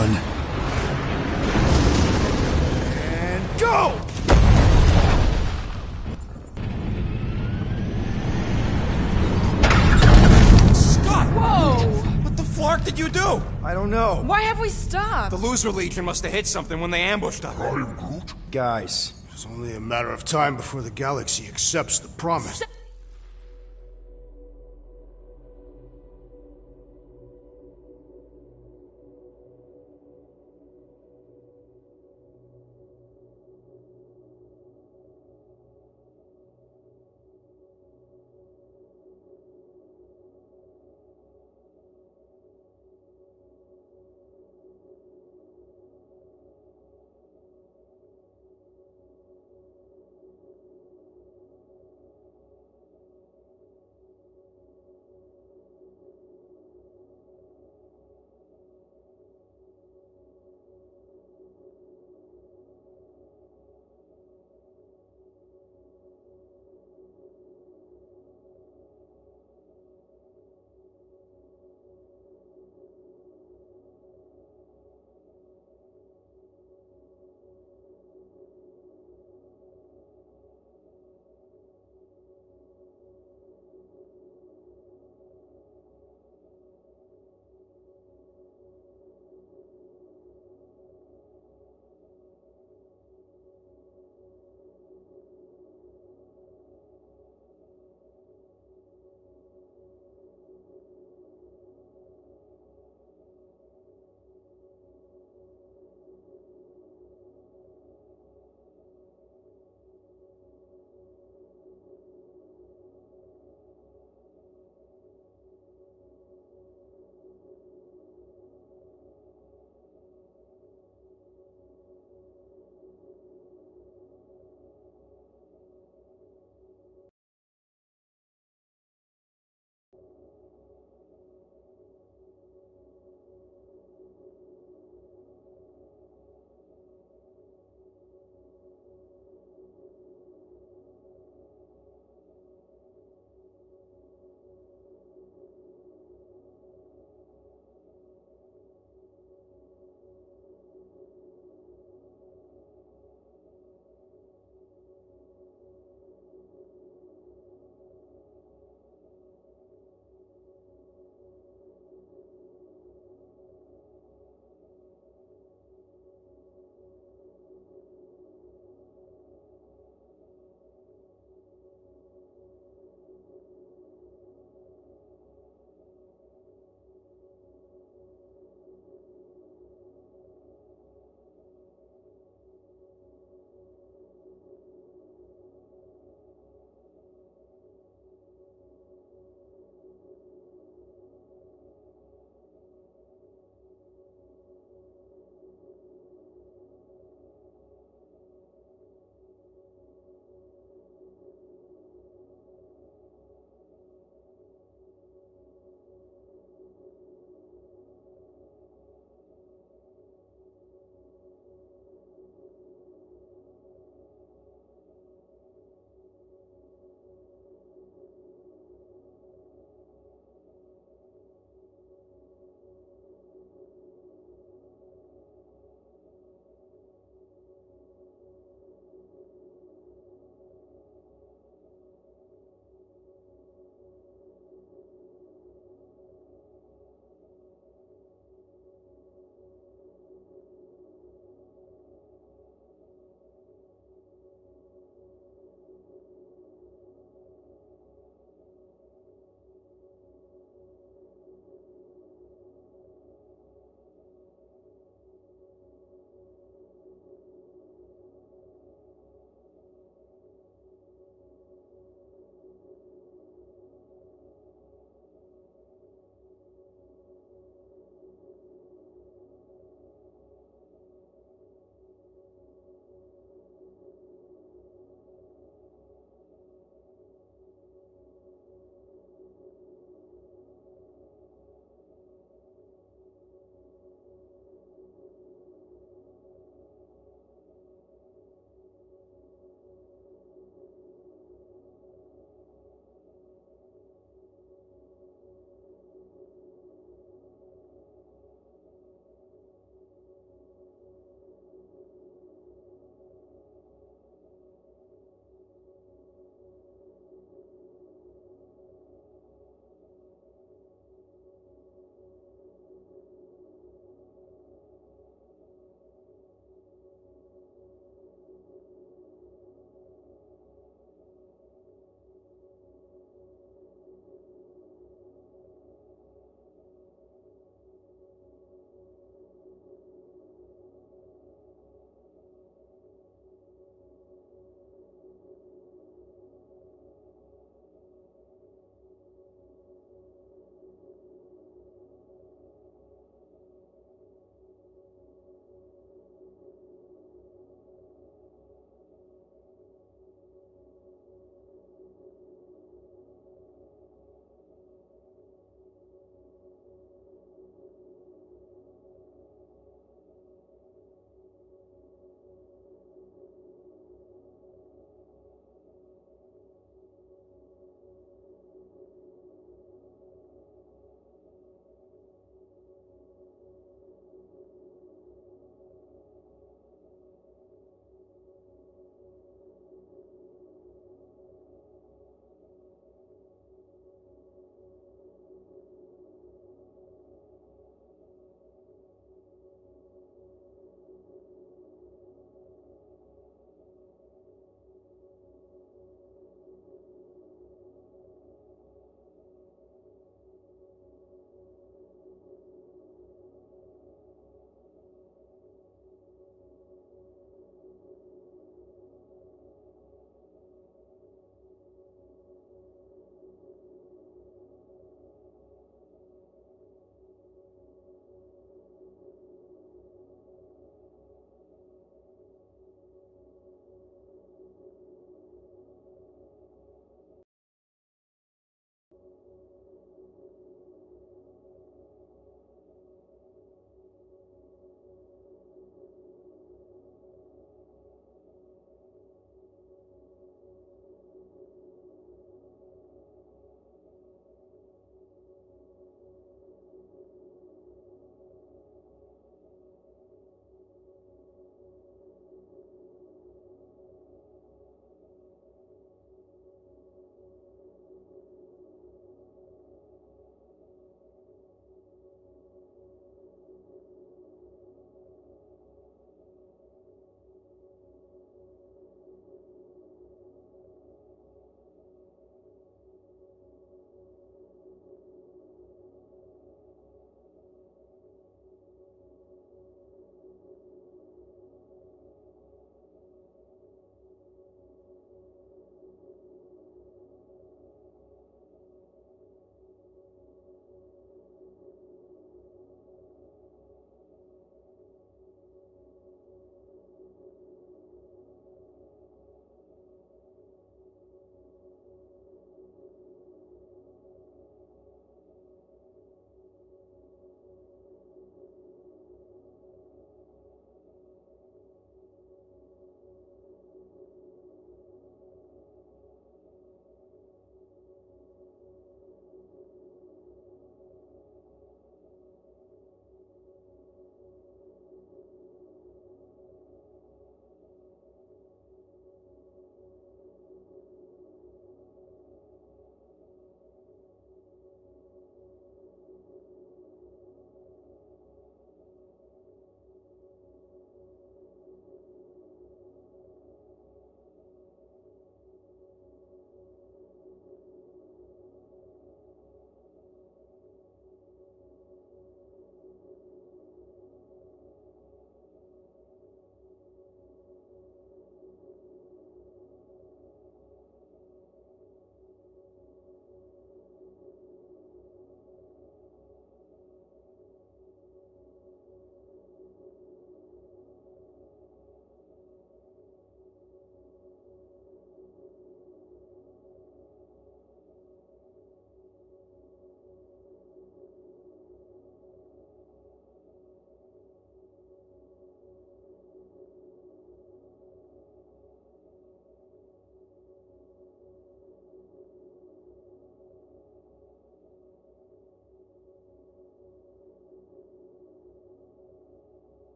son. And go! Scott! Whoa! What the flark did you do? I don't know. Why have we stopped? The Loser Legion must have hit something when they ambushed us. Guys, It's only a matter of time before the galaxy accepts the promise.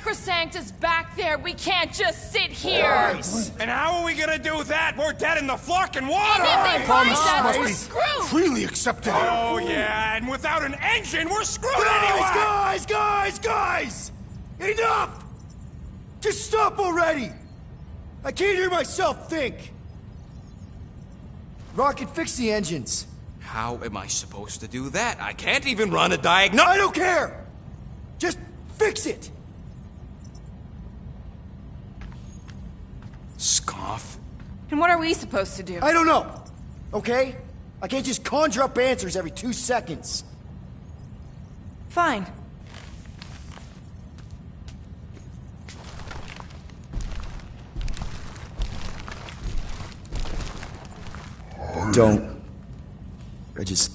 sacrosanct is back there. We can't just sit here. Guys! And how are we gonna do that? We're dead in the fucking water! And if they find us, we're Must be screwed. freely accepted. Oh, yeah, and without an engine, we're screwed Guys, anyway! guys! Enough! Just stop already! I can't hear myself think! Rocket, fix the engines. How am I supposed to do that? I can't even run a diagnosis. I don't care! Just fix it! Scoff. And what are we supposed to do? I don't know, okay? I can't just conjure up answers every 2 seconds. Fine. Don't. I just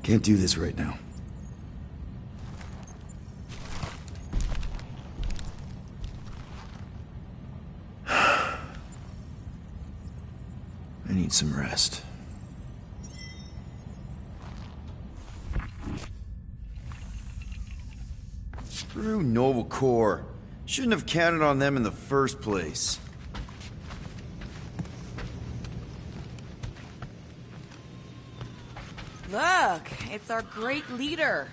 can't do this right now. I need some rest. Screw Nova Corps. Shouldn't have counted on them in the first place. Look, it's our great leader.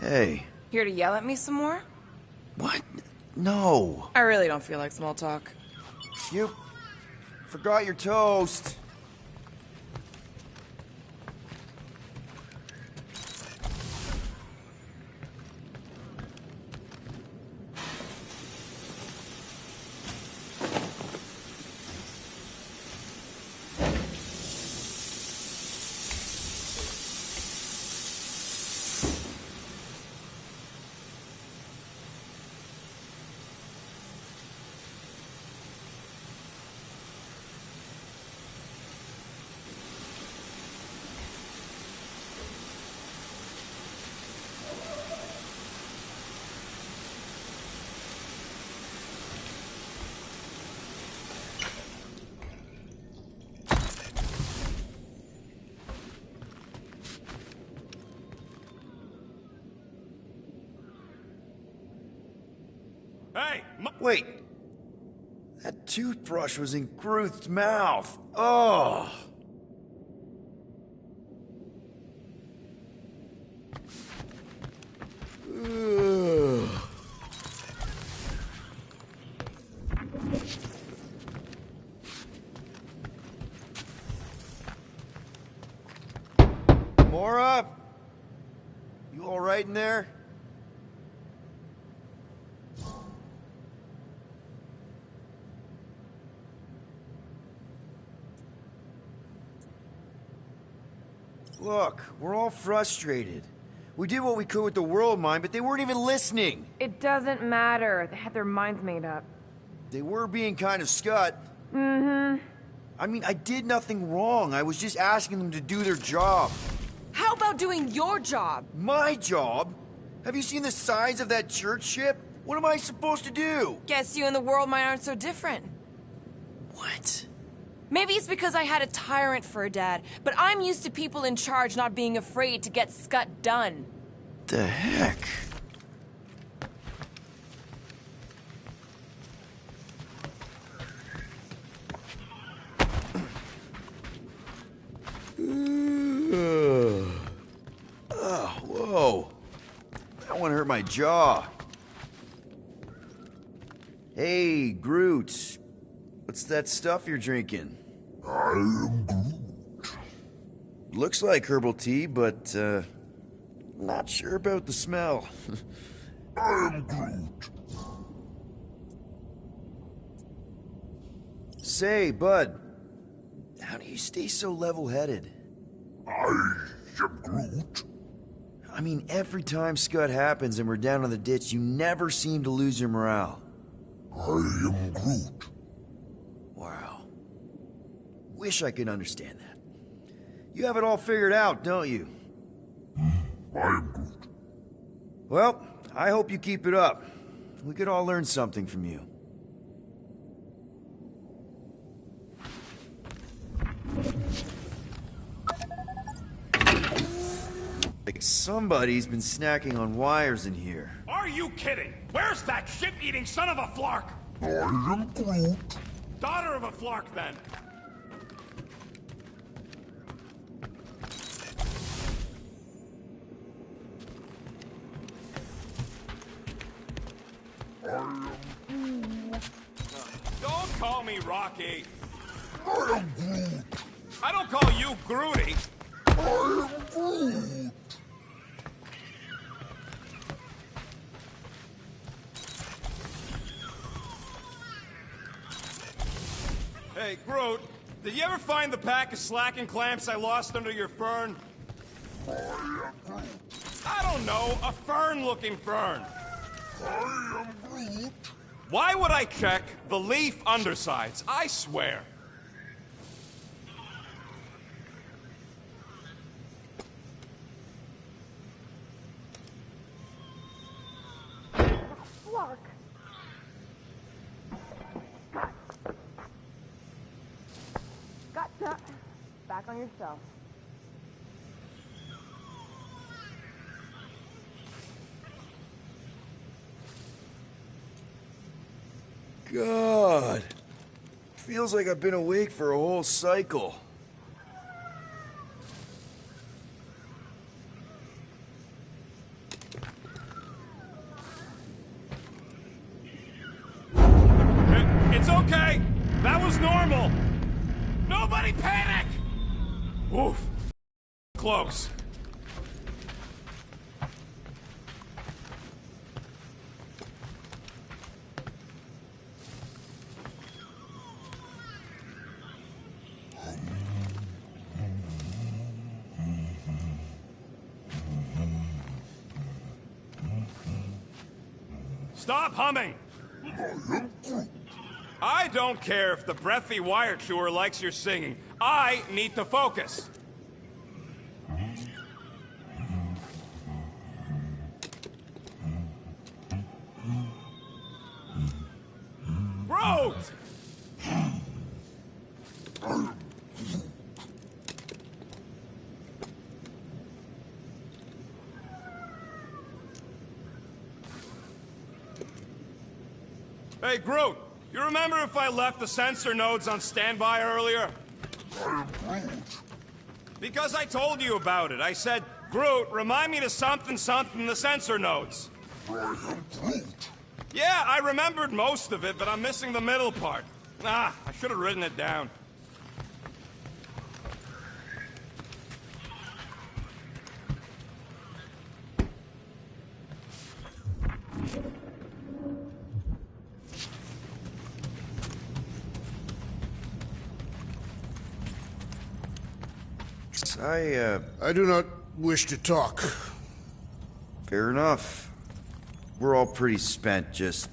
Hey. Here to yell at me some more? What? No. I really don't feel like small talk. You forgot your toast. Hey, Wait. That toothbrush was in Groot's mouth. Oh. Ugh. Mora? You all right in there? Look, we're all frustrated. We did what we could with the world mine, but they weren't even listening. It doesn't matter. They had their minds made up. They were being kind of scut. Mm-hmm. I mean, I did nothing wrong. I was just asking them to do their job. How about doing your job? My job? Have you seen the size of that church ship? What am I supposed to do? Guess you and the world mine aren't so different. What? Maybe it's because I had a tyrant for a dad, but I'm used to people in charge not being afraid to get scut done. The heck? Oh, whoa. That one hurt my jaw. Hey, Groot. What's that stuff you're drinking? I am Groot. Looks like herbal tea, but, not sure about the smell. I am Groot. Say, bud, how do you stay so level-headed? I am Groot. I mean, every time Scud happens and we're down in the ditch, you never seem to lose your morale. I am Groot. Wow. Wish I could understand that. You have it all figured out, don't you? I am Groot. Well, I hope you keep it up. We could all learn something from you. Somebody's been snacking on wires in here. Are you kidding? Where's that shit-eating son of a flark? I am Groot. Daughter of a flark, then. Don't call me Rocky. I am Groot. I don't call you Groody. I am Groot. Hey, Groot, did you ever find the pack of slacking clamps I lost under your fern? I am Groot. I don't know, a fern-looking fern. I am Groot. Why would I check the leaf undersides? I swear. Flark. Gotcha. Back on your shelf. God. Feels like I've been awake for a whole cycle. It's okay. That was normal. Nobody panic! Oof. Close. Stop humming! I don't care if the breathy wire chewer likes your singing. I need to focus. Groot! Hey, Groot, you remember if I left the sensor nodes on standby earlier? I am Groot. Because I told you about it. I said, Groot, remind me to something the sensor nodes. I am Groot. Yeah, I remembered most of it, but I'm missing the middle part. Ah, I should have written it down. I do not wish to talk. Fair enough. We're all pretty spent, just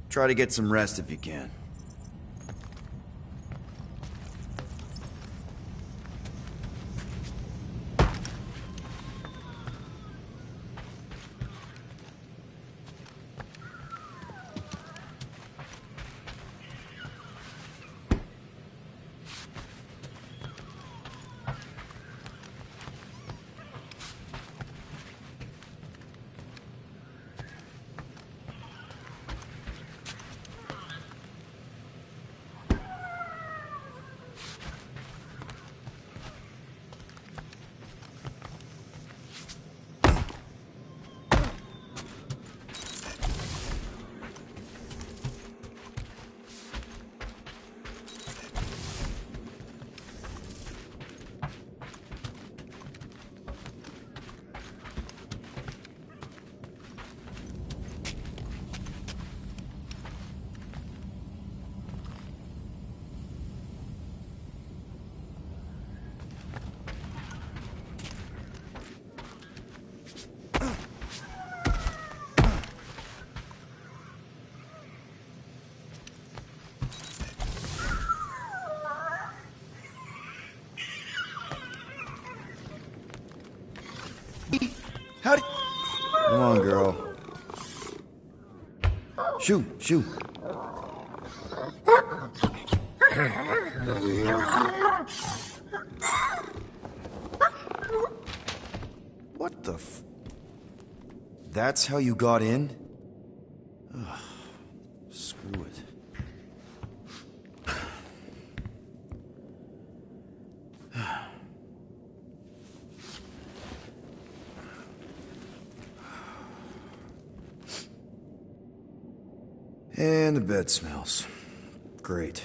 try to get some rest if you can. How did... Come on, girl. Shoo, shoo. What the f... That's how you got in? Ugh, screw it. And the bed smells. Great.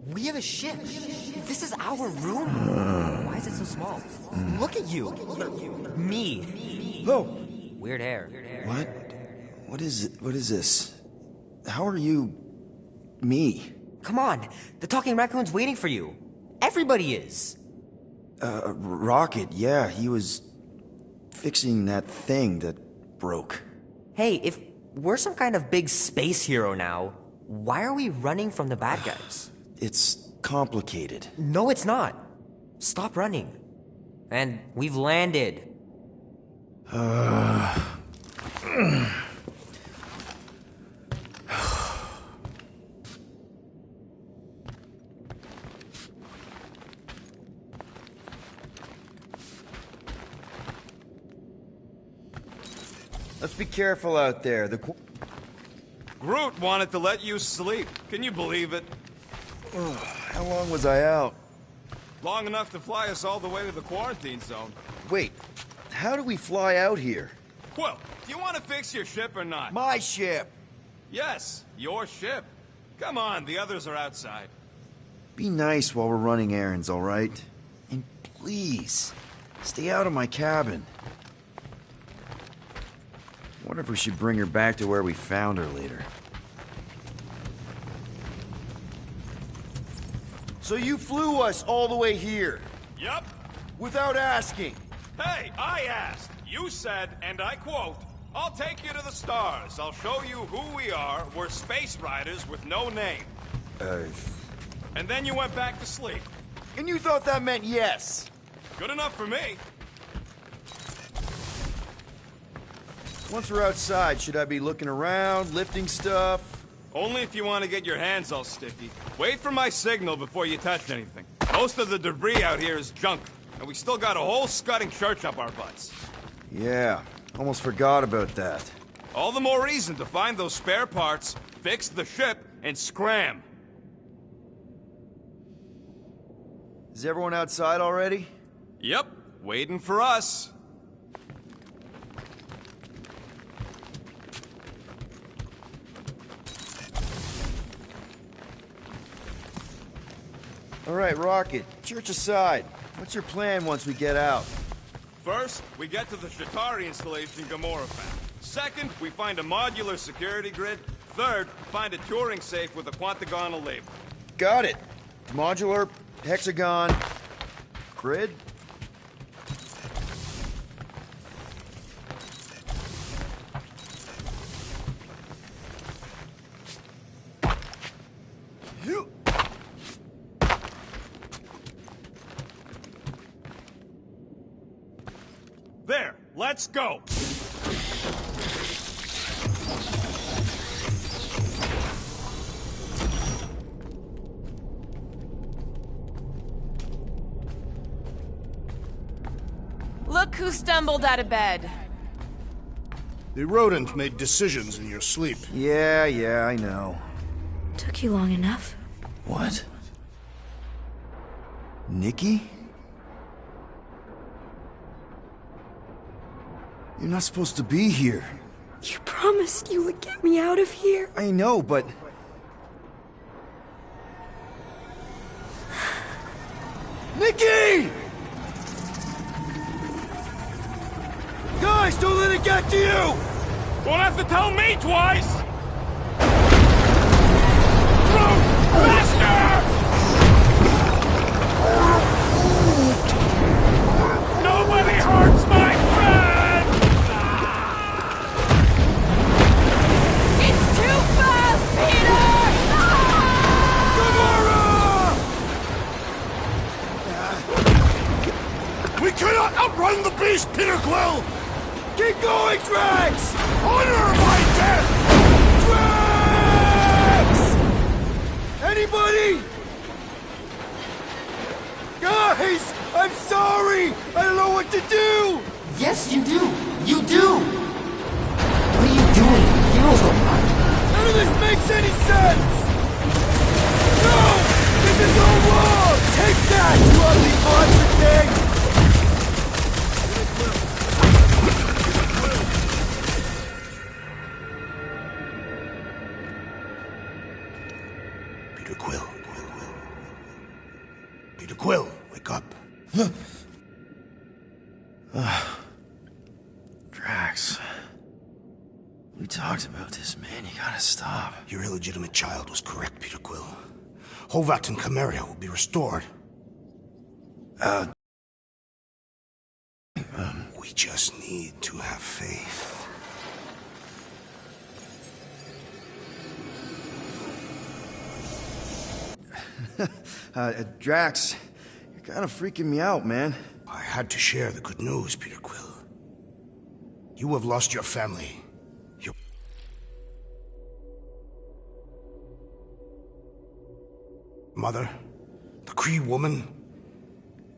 We have a ship. This is our room. Why is it so small? Look at you. Me. Oh! Weird hair. What? What is this? How are you... me? Come on. The talking raccoon's waiting for you. Everybody is. Rocket, yeah, he was... fixing that thing that broke. Hey, if we're some kind of big space hero now, why are we running from the bad guys? It's complicated. No, it's not. Stop running. And we've landed. Let's be careful out there. Groot wanted to let you sleep. Can you believe it? How long was I out? Long enough to fly us all the way to the quarantine zone. Wait, how do we fly out here? Quill, do you want to fix your ship or not? My ship! Yes, your ship. Come on, the others are outside. Be nice while we're running errands, all right? And please, stay out of my cabin. Wonder if we should bring her back to where we found her later. So you flew us all the way here? Yup. Without asking? Hey, I asked. You said, and I quote, "I'll take you to the stars. I'll show you who we are. We're space riders with no name." And then you went back to sleep. And you thought that meant yes? Good enough for me. Once we're outside, should I be looking around, lifting stuff? Only if you want to get your hands all sticky. Wait for my signal before you touch anything. Most of the debris out here is junk, and we still got a whole scudding church up our butts. Yeah, almost forgot about that. All the more reason to find those spare parts, fix the ship, and scram. Is everyone outside already? Yep, waiting for us. All right, Rocket, church aside. What's your plan once we get out? First, we get to the Shatari installation Gamora found. Second, we find a modular security grid. Third, find a Turing safe with a Quantagonal label. Got it. Modular, hexagon, grid. There, let's go. Look who stumbled out of bed. The rodent made decisions in your sleep. Yeah, I know. Took you long enough. What? Nikki? You're not supposed to be here. You promised you would get me out of here. I know, but... Nikki! Guys, don't let it get to you! Won't have to tell me twice! Run! Faster! Nobody hurts my friend! It's too fast, Peter! We cannot outrun the beast, Peter Quill! Keep going, Drax! Honor my death! Drax! Anybody? Guys, I'm sorry! I don't know what to do! Yes, you do. You do. What are you doing? Heroes don't run. None of this makes any sense! No! This is all wrong! Take that, you ugly monster thing! Peter Quill. Peter Quill, wake up. Drax. We talked about this, man. You gotta stop. Your illegitimate child was correct, Peter Quill. Hovat and Cameria will be restored. We just need to have faith. Drax, you're kind of freaking me out, man. I had to share the good news, Peter Quill. You have lost your family. Your mother, the Kree woman.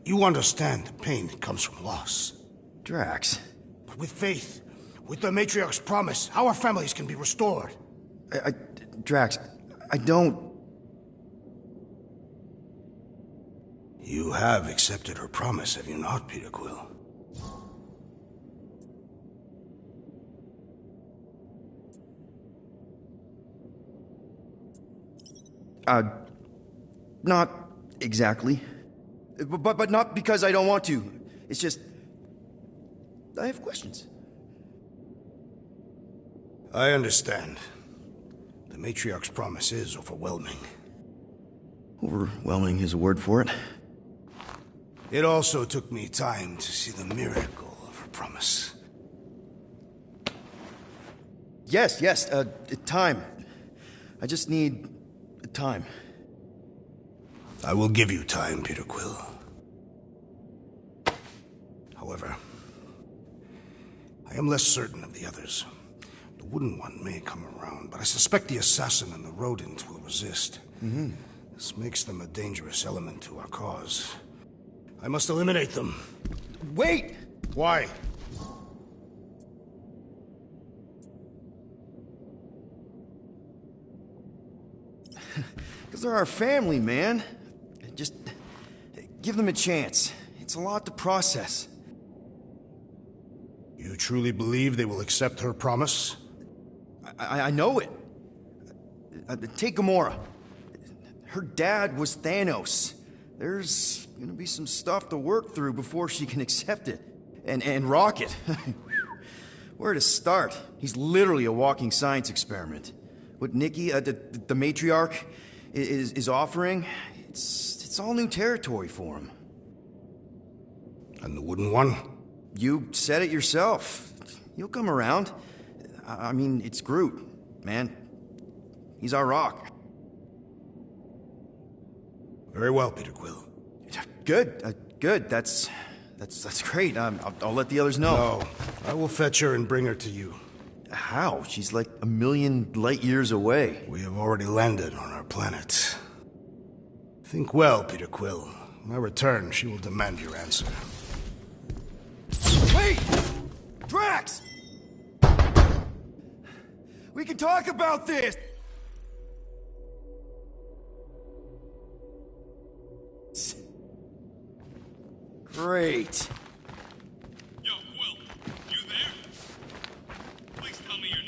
You understand the pain that comes from loss. Drax. But with faith, with the Matriarch's promise, our families can be restored. Drax, I don't... You have accepted her promise, have you not, Peter Quill? Not exactly. But not because I don't want to. It's just... I have questions. I understand. The Matriarch's promise is overwhelming. Overwhelming is a word for it. It also took me time to see the miracle of her promise. Yes, time. I just need... time. I will give you time, Peter Quill. However, I am less certain of the others. The Wooden One may come around, but I suspect the assassin and the rodent will resist. This makes them a dangerous element to our cause. I must eliminate them. Wait! Why? Because they're our family, man. Just give them a chance. It's a lot to process. You truly believe they will accept her promise? I know it. Take Gamora. Her dad was Thanos. There's gonna be some stuff to work through before she can accept it. And Rocket. Where to start? He's literally a walking science experiment. What Nikki, the matriarch, is offering, it's all new territory for him. And the Wooden One? You said it yourself. He'll come around. I mean, it's Groot, man. He's our rock. Very well, Peter Quill. Good, good. That's great. I'll let the others know. No, I will fetch her and bring her to you. How? She's like a million light years away. We have already landed on our planet. Think well, Peter Quill. When I return, she will demand your answer. Wait! Drax! We can talk about this! Great. Yo, Quill, you there? Please tell me you're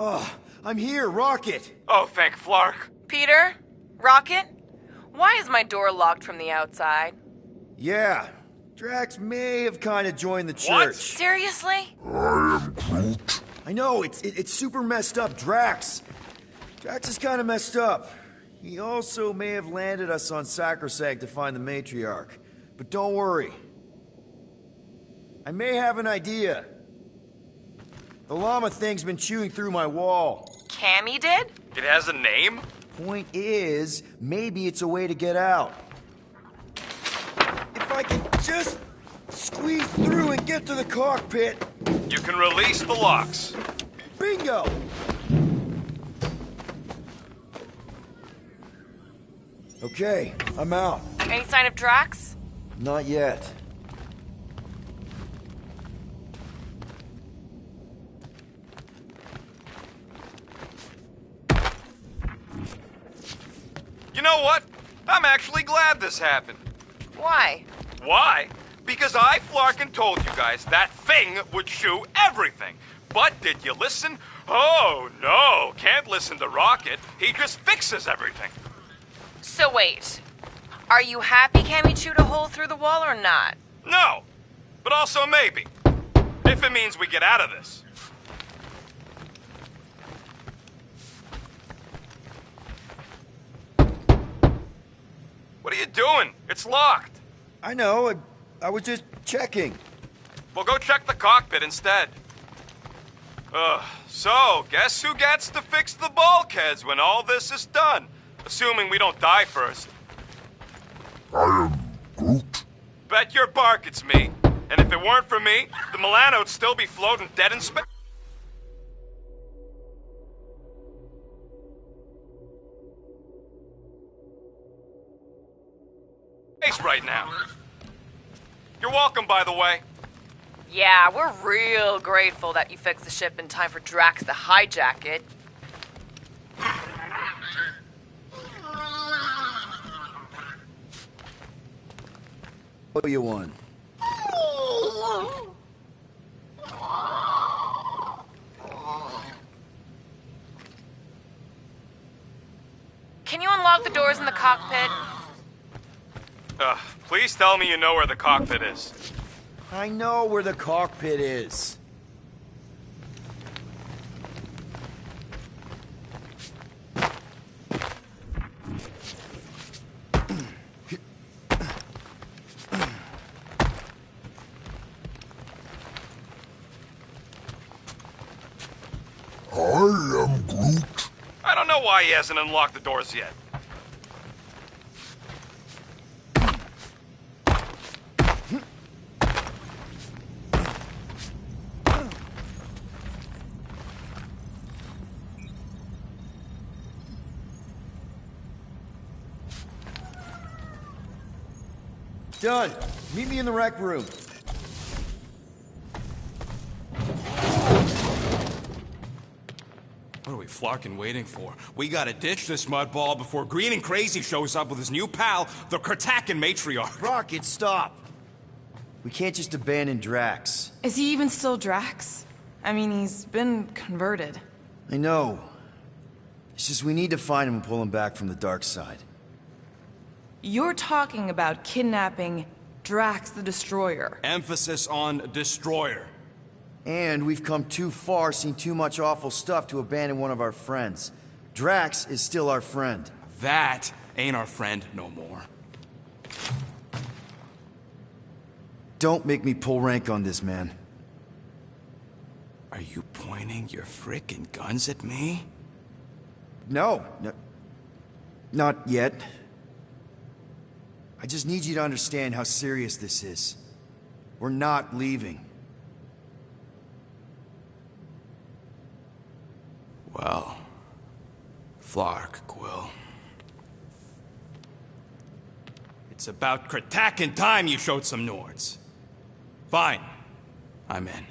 Oh, I'm here, Rocket! Oh, thank Flark. Peter? Rocket? Why is my door locked from the outside? Yeah, Drax may have kind of joined the church. Seriously? I am Groot. I know, it's super messed up, Drax. Drax is kind of messed up. He also may have landed us on Sacrosanct to find the matriarch. But don't worry. I may have an idea. The llama thing's been chewing through my wall. Cammy did? It has a name? Point is, maybe it's a way to get out. If I can just squeeze through and get to the cockpit. You can release the locks. Bingo! Okay, I'm out. Any sign of Drax? Not yet. You know what? I'm actually glad this happened. Why? Why? Because I, Flarkin, told you guys that thing would chew everything. But did you listen? Oh, no, can't listen to Rocket. He just fixes everything. So wait. Are you happy Cammy chewed a hole through the wall or not? No, but also maybe. If it means we get out of this. What are you doing? It's locked. I know, I was just checking. Well, go check the cockpit instead. So, guess who gets to fix the bulkheads when all this is done? Assuming we don't die first. I am Groot. Bet your bark it's me. And if it weren't for me, the Milano would still be floating dead in space. Right now. You're welcome, by the way. Yeah, we're real grateful that you fixed the ship in time for Drax to hijack it. What do you want? Can you unlock the doors in the cockpit? Please tell me you know where the cockpit is. I know where the cockpit is. I am Groot. I don't know why he hasn't unlocked the doors yet. Done. Meet me in the rec room. What are we flarkin' waiting for? We gotta ditch this mudball before Green and Crazy shows up with his new pal, the Kertakin Matriarch. Rocket, stop! We can't just abandon Drax. Is he even still Drax? I mean, he's been converted. I know. It's just we need to find him and pull him back from the dark side. You're talking about kidnapping Drax the Destroyer. Emphasis on destroyer. And we've come too far, seen too much awful stuff to abandon one of our friends. Drax is still our friend. That ain't our friend no more. Don't make me pull rank on this, man. Are you pointing your frickin' guns at me? No, not yet. I just need you to understand how serious this is. We're not leaving. Well, Flark, Quill. It's about Kertakin time you showed some Nords. Fine. I'm in.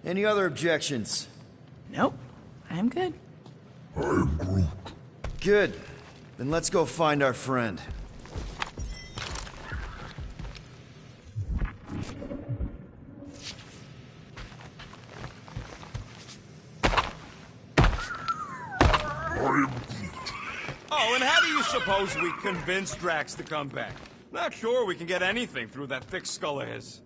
Any other objections? Nope. I'm good. I am Groot. Good. Then let's go find our friend. I am Groot. Oh, and how do you suppose we convince Drax to come back? Not sure we can get anything through that thick skull of his.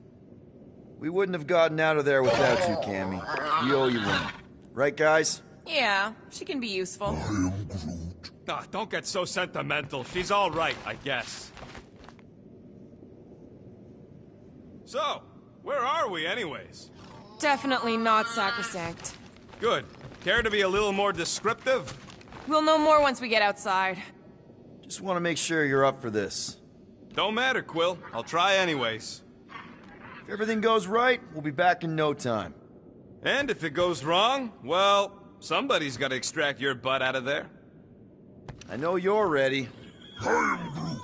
We wouldn't have gotten out of there without you, Cammy. We owe you one. Right, guys? Yeah, she can be useful. I am Groot. Ah, don't get so sentimental. She's all right, I guess. So, where are we anyways? Definitely not sacrosanct. Good. Care to be a little more descriptive? We'll know more once we get outside. Just want to make sure you're up for this. Don't matter, Quill. I'll try anyways. If everything goes right, we'll be back in no time. And if it goes wrong, well, somebody's got to extract your butt out of there. I know you're ready. I am Groot.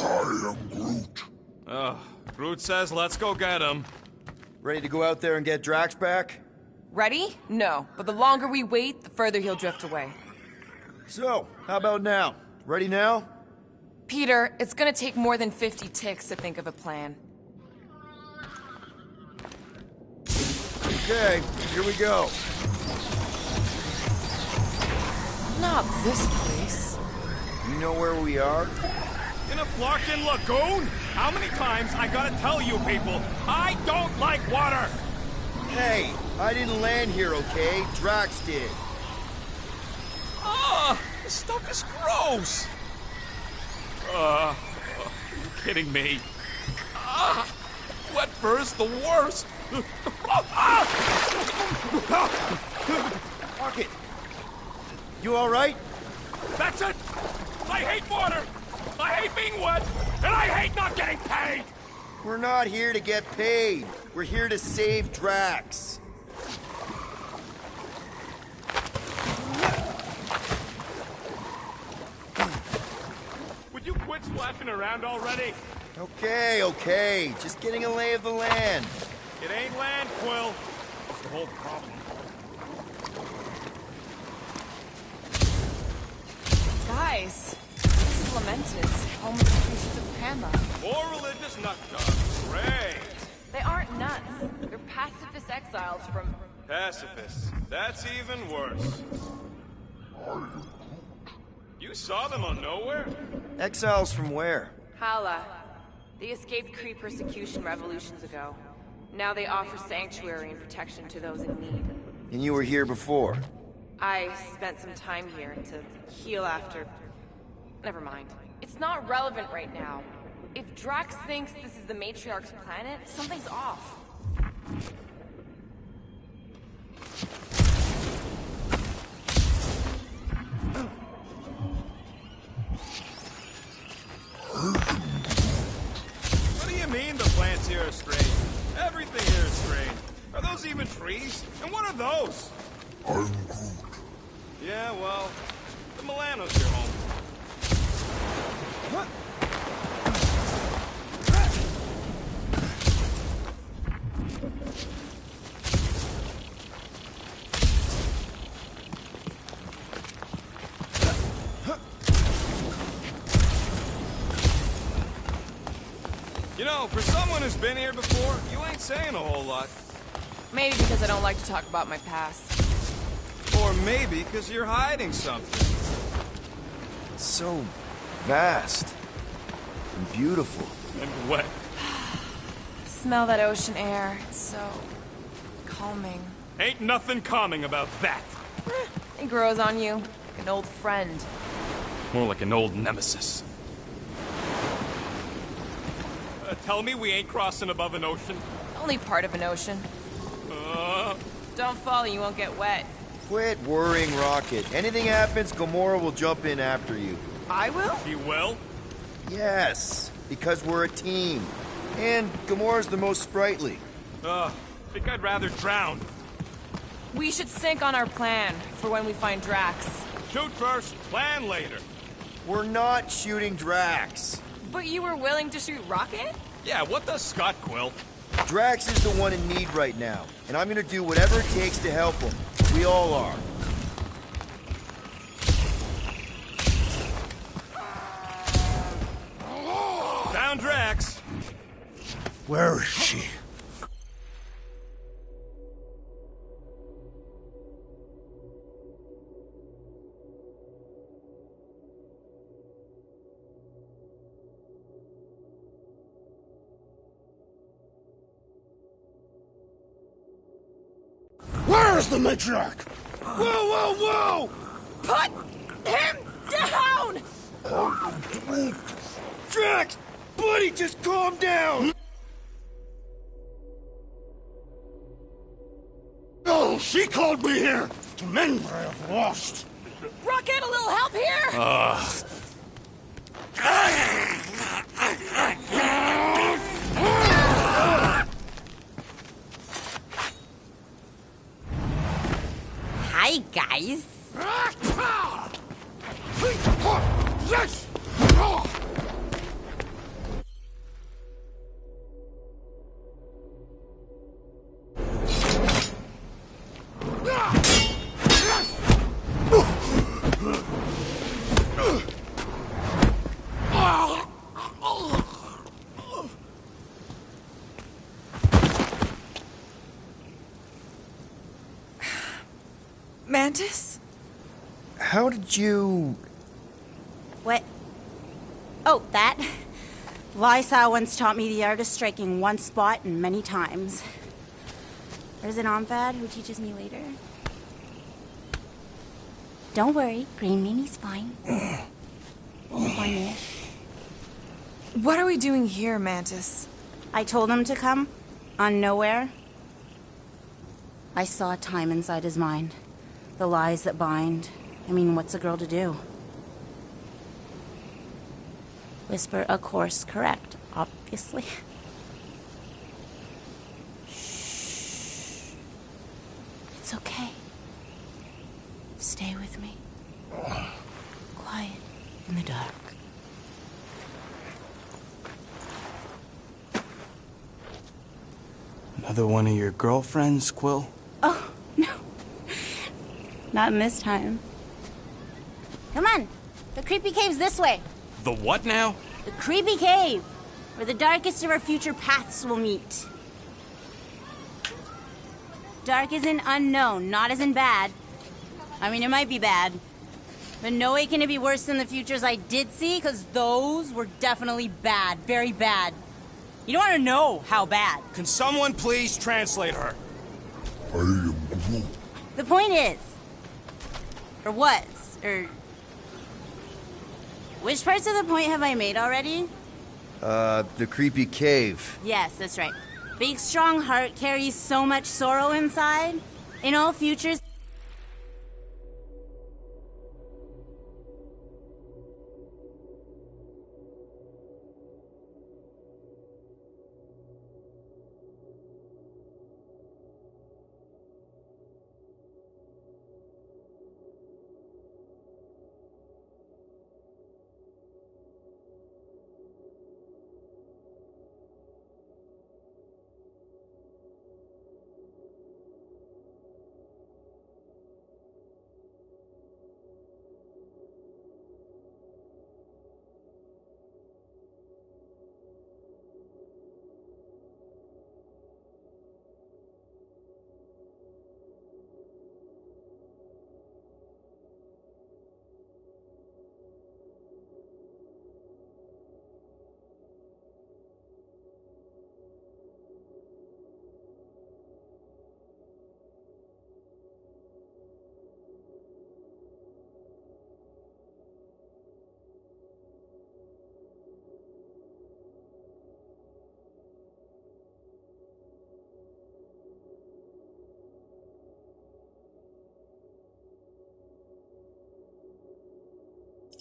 I am Groot. Groot says let's go get him. Ready to go out there and get Drax back? Ready? No, but the longer we wait, the further he'll drift away. So, how about now? Ready now? Peter, it's gonna take more than 50 ticks to think of a plan. Okay, here we go. Not this place. You know where we are? In a Flarkin lagoon? How many times I gotta tell you people, I don't like water! Hey, I didn't land here, okay? Drax did. This stuff is gross! Are you kidding me? Wet fur's the worst! Rocket! You alright? That's it! I hate water! I hate being wet! And I hate not getting paid! We're not here to get paid. We're here to save Drax. Would you quit splashing around already? Okay. Just getting a lay of the land. It ain't land, Quill. That's the whole problem. Guys, this is Lamentus, home of the priests of Panda. More religious nut jobs. Great. They aren't nuts. They're pacifist exiles from... Pacifists. That's even worse. You saw them on Nowhere? Exiles from where? Hala. They escaped Kree persecution revolutions ago. Now they offer sanctuary and protection to those in need. And you were here before? I spent some time here to heal after... Never mind. It's not relevant right now. If Drax thinks this is the Matriarch's planet, something's off. What do you mean the plants here are strange? Everything here is strange. Are those even trees? And what are those? I'm Groot. Yeah, well, the Milano's your home. What? You know, for someone who's been here before, you ain't saying a whole lot. Maybe because I don't like to talk about my past. Or maybe because you're hiding something. It's so vast and beautiful. And wet. Smell that ocean air. It's so... calming. Ain't nothing calming about that. It grows on you. Like an old friend. More like an old nemesis. Tell me we ain't crossing above an ocean. Only part of an ocean. Don't fall, you won't get wet. Quit worrying, Rocket. Anything happens, Gamora will jump in after you. I will? She will? Yes, because we're a team. And Gamora's the most sprightly. Think I'd rather drown. We should sync on our plan for when we find Drax. Shoot first, plan later. We're not shooting Drax. But you were willing to shoot Rocket? Yeah, what does Scott, Quill? Drax is the one in need right now, and I'm gonna do whatever it takes to help him. We all are. Found Drax. Where is she? Where's the matriarch? Whoa, whoa, whoa! Put him down! I am Groot. Drax! Buddy, just calm down! Oh, she called me here to mend what I have lost. Rocket, a little help here? Hi, guys. Yes! Mantis? How did you... What? Oh, that? Lysa once taught me the art of striking one spot and many times. There's an Omphad who teaches me later. Don't worry, Green Meanie's fine. Fine-ish. What are we doing here, Mantis? I told him to come, on nowhere. I saw time inside his mind. The lies that bind. I mean, what's a girl to do? Whisper a course correct, obviously. Shh. It's okay. Stay with me. Quiet in the dark. Another one of your girlfriends, Quill? Oh, no. Not in this time. Come on. The creepy cave's this way. The what now? The creepy cave, where the darkest of our future paths will meet. Dark as in unknown, not as in bad. I mean, it might be bad. But no way can it be worse than the futures I did see, because those were definitely bad. Very bad. You don't want to know how bad. Can someone please translate her? I am Groot. The point is, or was, or... Which parts of the point have I made already? The creepy cave. Yes, that's right. Big, strong heart carries so much sorrow inside. In all futures...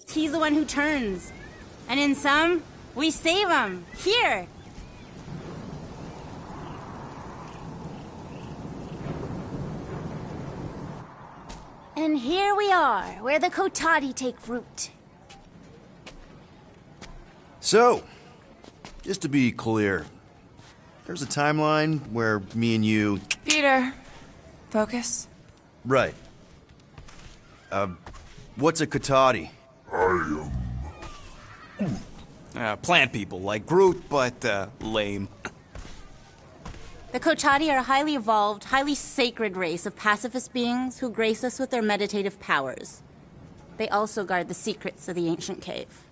He's the one who turns. And in some, we save him. Here. And here we are, where the Kotati take root. So, just to be clear, there's a timeline where me and you... Peter, focus. Right. What's a Kotati? I am Plant people, like Groot, but, lame. The Kotati are a highly evolved, highly sacred race of pacifist beings who grace us with their meditative powers. They also guard the secrets of the ancient cave.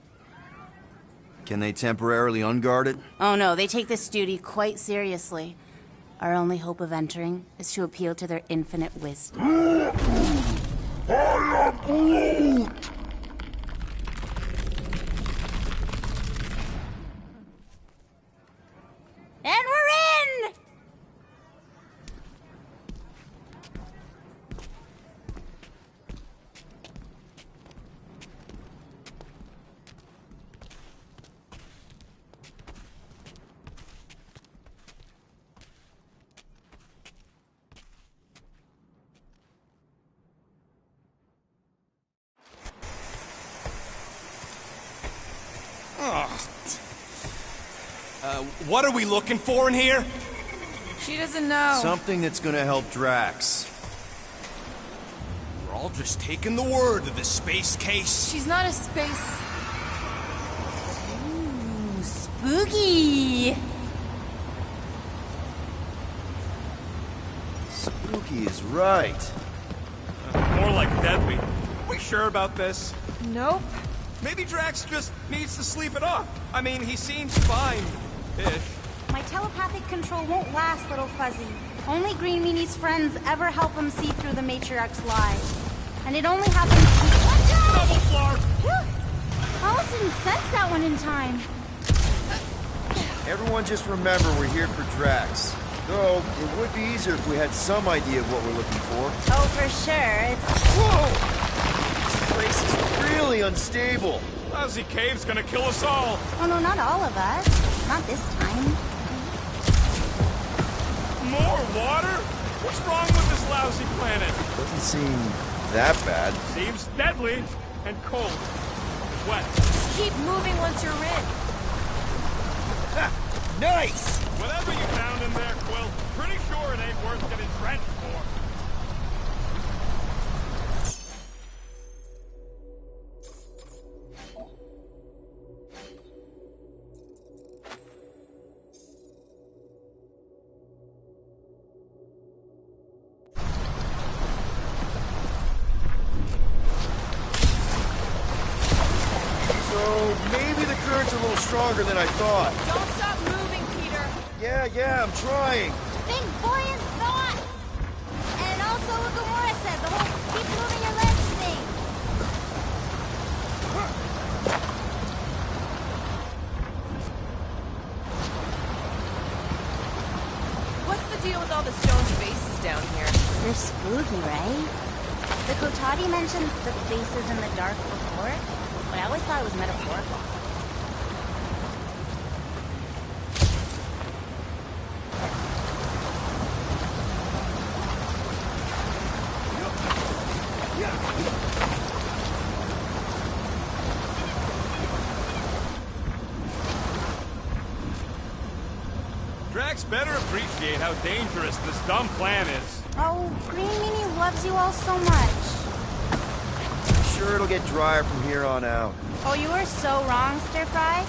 Can they temporarily unguard it? Oh no, they take this duty quite seriously. Our only hope of entering is to appeal to their infinite wisdom. I am Groot! And we're in! What are we looking for in here? She doesn't know. Something that's gonna help Drax. We're all just taking the word of the space case. She's not a space... Ooh, spooky! Spooky is right. More like deadly. We sure about this? Nope. Maybe Drax just needs to sleep it off. I mean, he seems fine-ish. My telepathic control won't last, little fuzzy. Only Green Meanie's friends ever help him see through the Matriarch's lies. And it only happens... Double flar! I almost didn't sense that one in time. Everyone just remember we're here for Drax. Though, it would be easier if we had some idea of what we're looking for. Oh, for sure. It's... Whoa! This place is really unstable. Lousy cave's gonna kill us all. Oh, no, not all of us. Not this time. More water? What's wrong with this lousy planet? Doesn't seem that bad. Seems deadly and cold. Wet. Just keep moving once you're in. Nice! Whatever you found in there, Quill, pretty sure it ain't worth getting drenched for. So, maybe the current's a little stronger than I thought. Don't stop moving, Peter. Yeah, I'm trying. Think buoyant thoughts! And also what Gamora said, the whole keep moving your legs thing. What's the deal with all the stone faces down here? They're spooky, right? The Kotati mentioned the faces in the dark before, but I always thought it was metaphorical. Drax better appreciate how dangerous this dumb plan is. Oh, Green Meanie loves you all so much. I'm sure it'll get drier from here on out. Oh, you were so wrong, Stir Fry.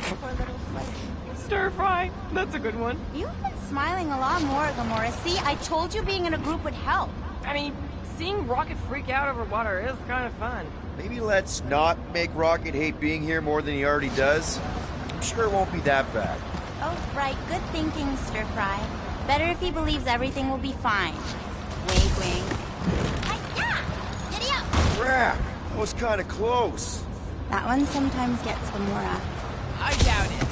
Poor little fuzzy. Stir fry. That's a good one. You've been smiling a lot more, Gamora. See, I told you being in a group would help. I mean, seeing Rocket freak out over water is kind of fun. Maybe let's not make Rocket hate being here more than he already does. I'm sure it won't be that bad. Oh, right. Good thinking, Stir Fry. Better if he believes everything will be fine. Wink, wink. Hi-ya! Giddy up! Crap! That was kind of close. That one sometimes gets Gamora. I doubt it.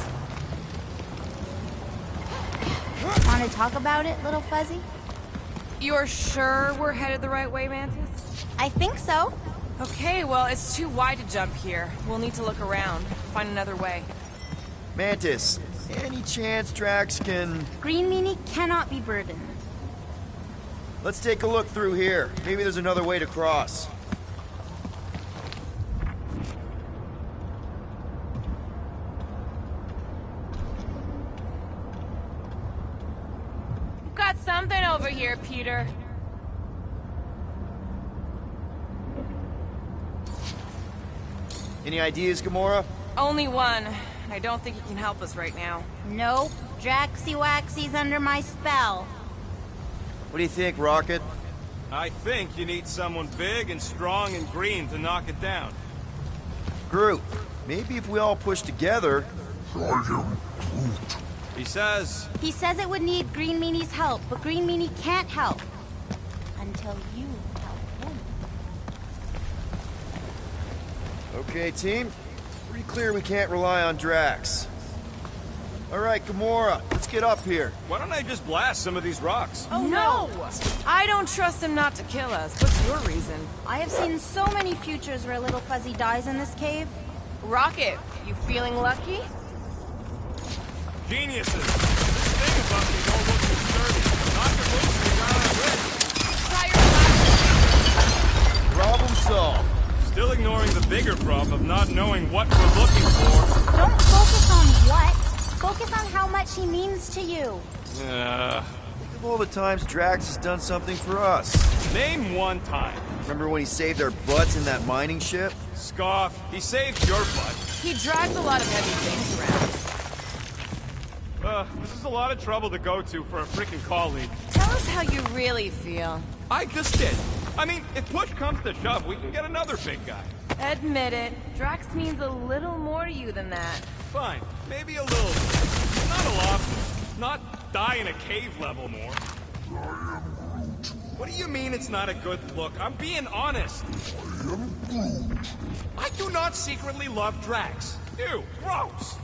Want to talk about it, little fuzzy? You're sure we're headed the right way, Mantis? I think so. Okay, well, it's too wide to jump here. We'll need to look around, find another way. Mantis, any chance Drax can... Green Meanie cannot be burdened. Let's take a look through here. Maybe there's another way to cross. We've got something over here, Peter. Any ideas, Gamora? Only one. I don't think he can help us right now. Nope. Draxy Waxy's under my spell. What do you think, Rocket? I think you need someone big and strong and green to knock it down. Groot, maybe if we all push together... I am Groot. He says... He says it would need Green Meanie's help, but Green Meanie can't help. Until you help him. Okay, team. Pretty clear we can't rely on Drax. Alright, Gamora, let's get up here. Why don't I just blast some of these rocks? Oh no! I don't trust him not to kill us. What's your reason? I have seen so many futures where Little Fuzzy dies in this cave. Rocket, you feeling lucky? Geniuses! This thing above me don't look too sturdy. Knock it loose and you're on a bridge. Try your Problem solved. Still ignoring the bigger problem of not knowing what we're looking for. Don't focus on what. Focus on how much he means to you. Think of all the times Drax has done something for us. Name one time. Remember when he saved our butts in that mining ship? Scoff. He saved your butt. He dragged a lot of heavy things around. This is a lot of trouble to go to for a freaking colleague. Tell us how you really feel. I just did. I mean, if push comes to shove, we can get another big guy. Admit it. Drax means a little more to you than that. Fine. Maybe a little. Not a lot. Not die in a cave level more. What do you mean it's not a good look? I'm being honest. I do not secretly love Drax. Ew, gross.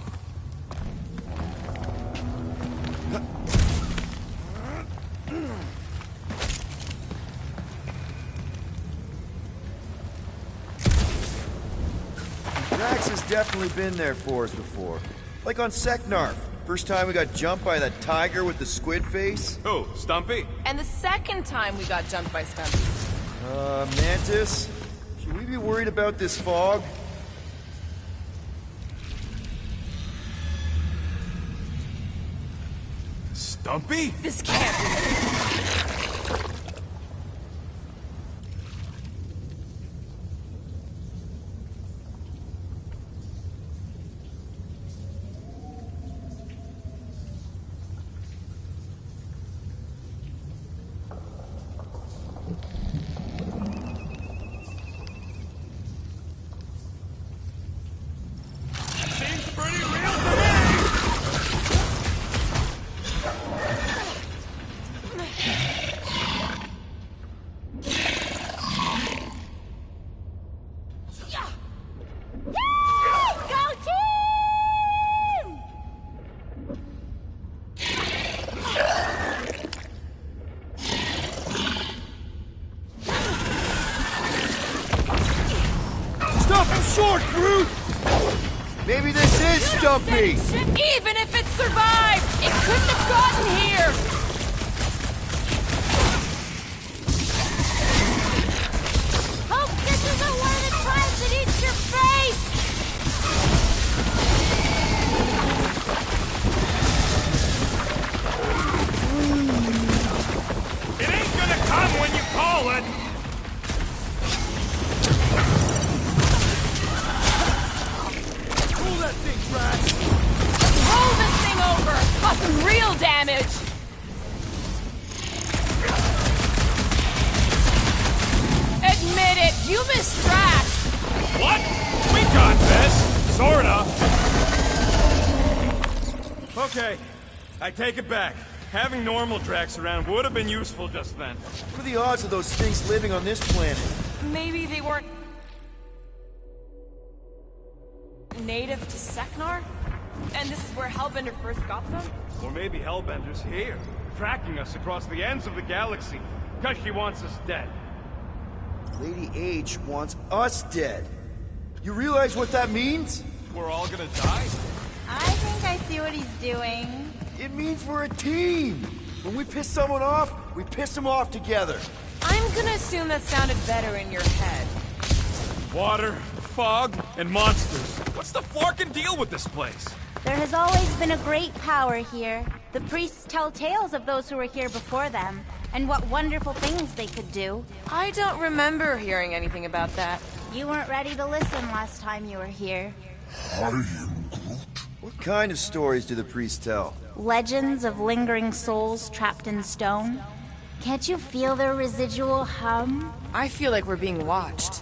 Drax has definitely been there for us before. Like on Seknarf. First time we got jumped by that tiger with the squid face. Who, Stumpy? And the second time we got jumped by Stumpy. Mantis? Should we be worried about this fog? Stumpy? This can't be. Seems pretty real to me! Go team! Stop him short, Groot! Maybe this is Stumpy! Even if it survived, it couldn't have gotten here! Hope this isn't one of the times it eats your face! It ain't gonna come when you call it! Pull that thing, Drax! Roll this thing over! Cause some real damage! Admit it, you missed Drax! What? We got this! Sorta! Okay, I take it back. Having normal Drax around would have been useful just then. What are the odds of those things living on this planet? Maybe they weren't native to Seknar? And this is where Hellbender first got them? Or maybe Hellbender's here, tracking us across the ends of the galaxy, because she wants us dead. Lady H wants us dead. You realize what that means? We're all gonna die? I think I see what he's doing. It means we're a team. When we piss someone off, we piss them off together. I'm gonna assume that sounded better in your head. Water, fog, and monsters. What's the forking deal with this place? There has always been a great power here. The priests tell tales of those who were here before them, and what wonderful things they could do. I don't remember hearing anything about that. You weren't ready to listen last time you were here. I am Groot. What kind of stories do the priests tell? Legends of lingering souls trapped in stone. Can't you feel their residual hum? I feel like we're being watched.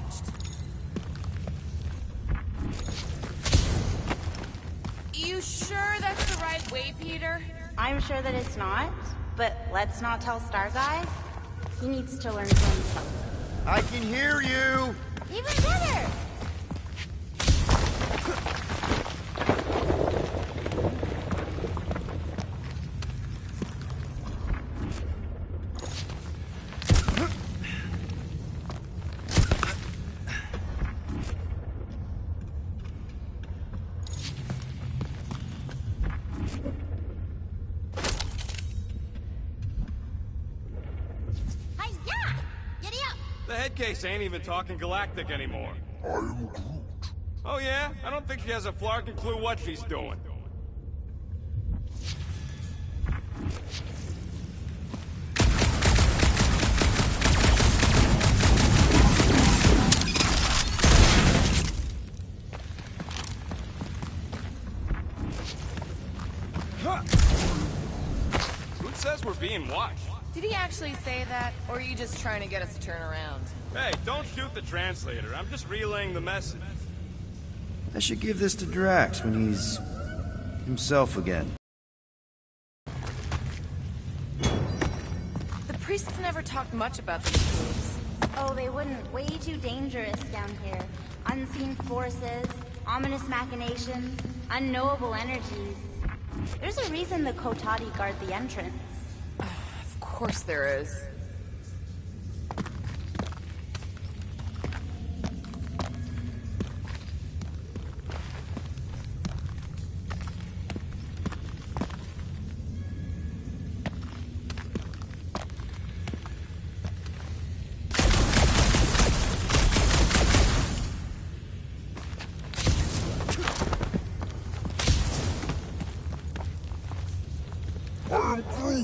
You sure that's the right way, Peter? I'm sure that it's not, but let's not tell Star Guy. He needs to learn for himself. I can hear you! Even better! The head case ain't even talking galactic anymore. I am Groot. Oh yeah? I don't think she has a flarkin' clue what she's doing. Who says we're being watched? Did he actually say that, or are you just trying to get us to turn around? Hey, don't shoot the translator. I'm just relaying the message. I should give this to Drax when he's himself again. The priests never talked much about these moves. Oh, they wouldn't. Way too dangerous down here. Unseen forces, ominous machinations, unknowable energies. There's a reason the Kotati guard the entrance. Of course there is.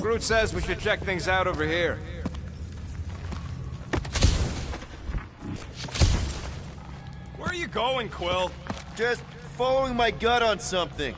Groot says we should check things out over here. Where are you going, Quill? Just following my gut on something.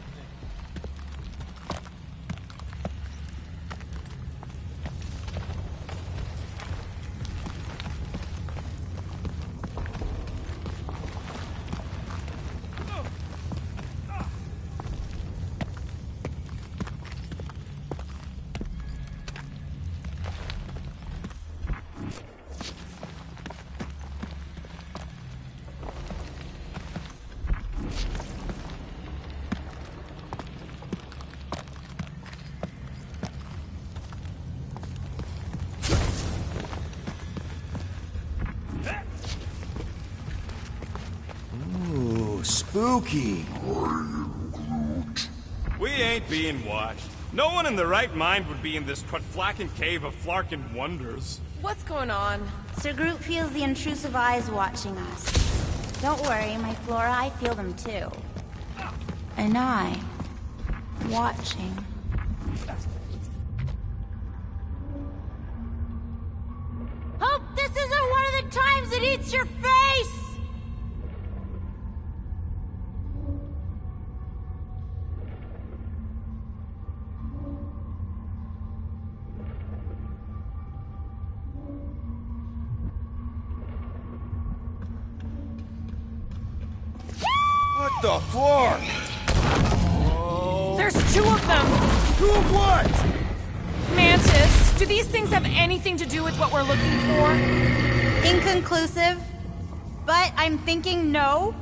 Spooky. We ain't being watched. No one in their right mind would be in this Quatflacken cave of Flarkin wonders. What's going on? Sir Groot feels the intrusive eyes watching us. Don't worry, my Flora, I feel them too. And I... watching. Hope this isn't one of the times it eats your face! What the floor? There's two of them! Two of what? Mantis, do these things have anything to do with what we're looking for? Inconclusive. But I'm thinking no.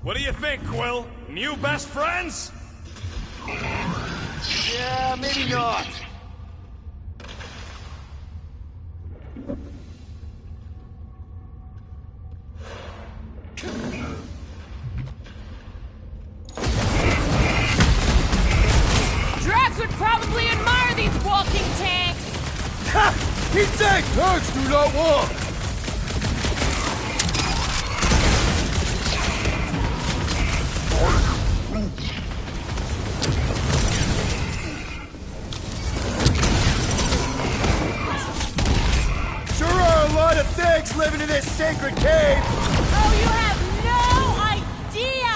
What do you think, Quill? New best friends? Yeah, maybe not. Drax would probably admire these walking tanks! Ha! He'd say tanks do not walk! Sure are a lot of things living in this sacred cave! Oh, you have no idea!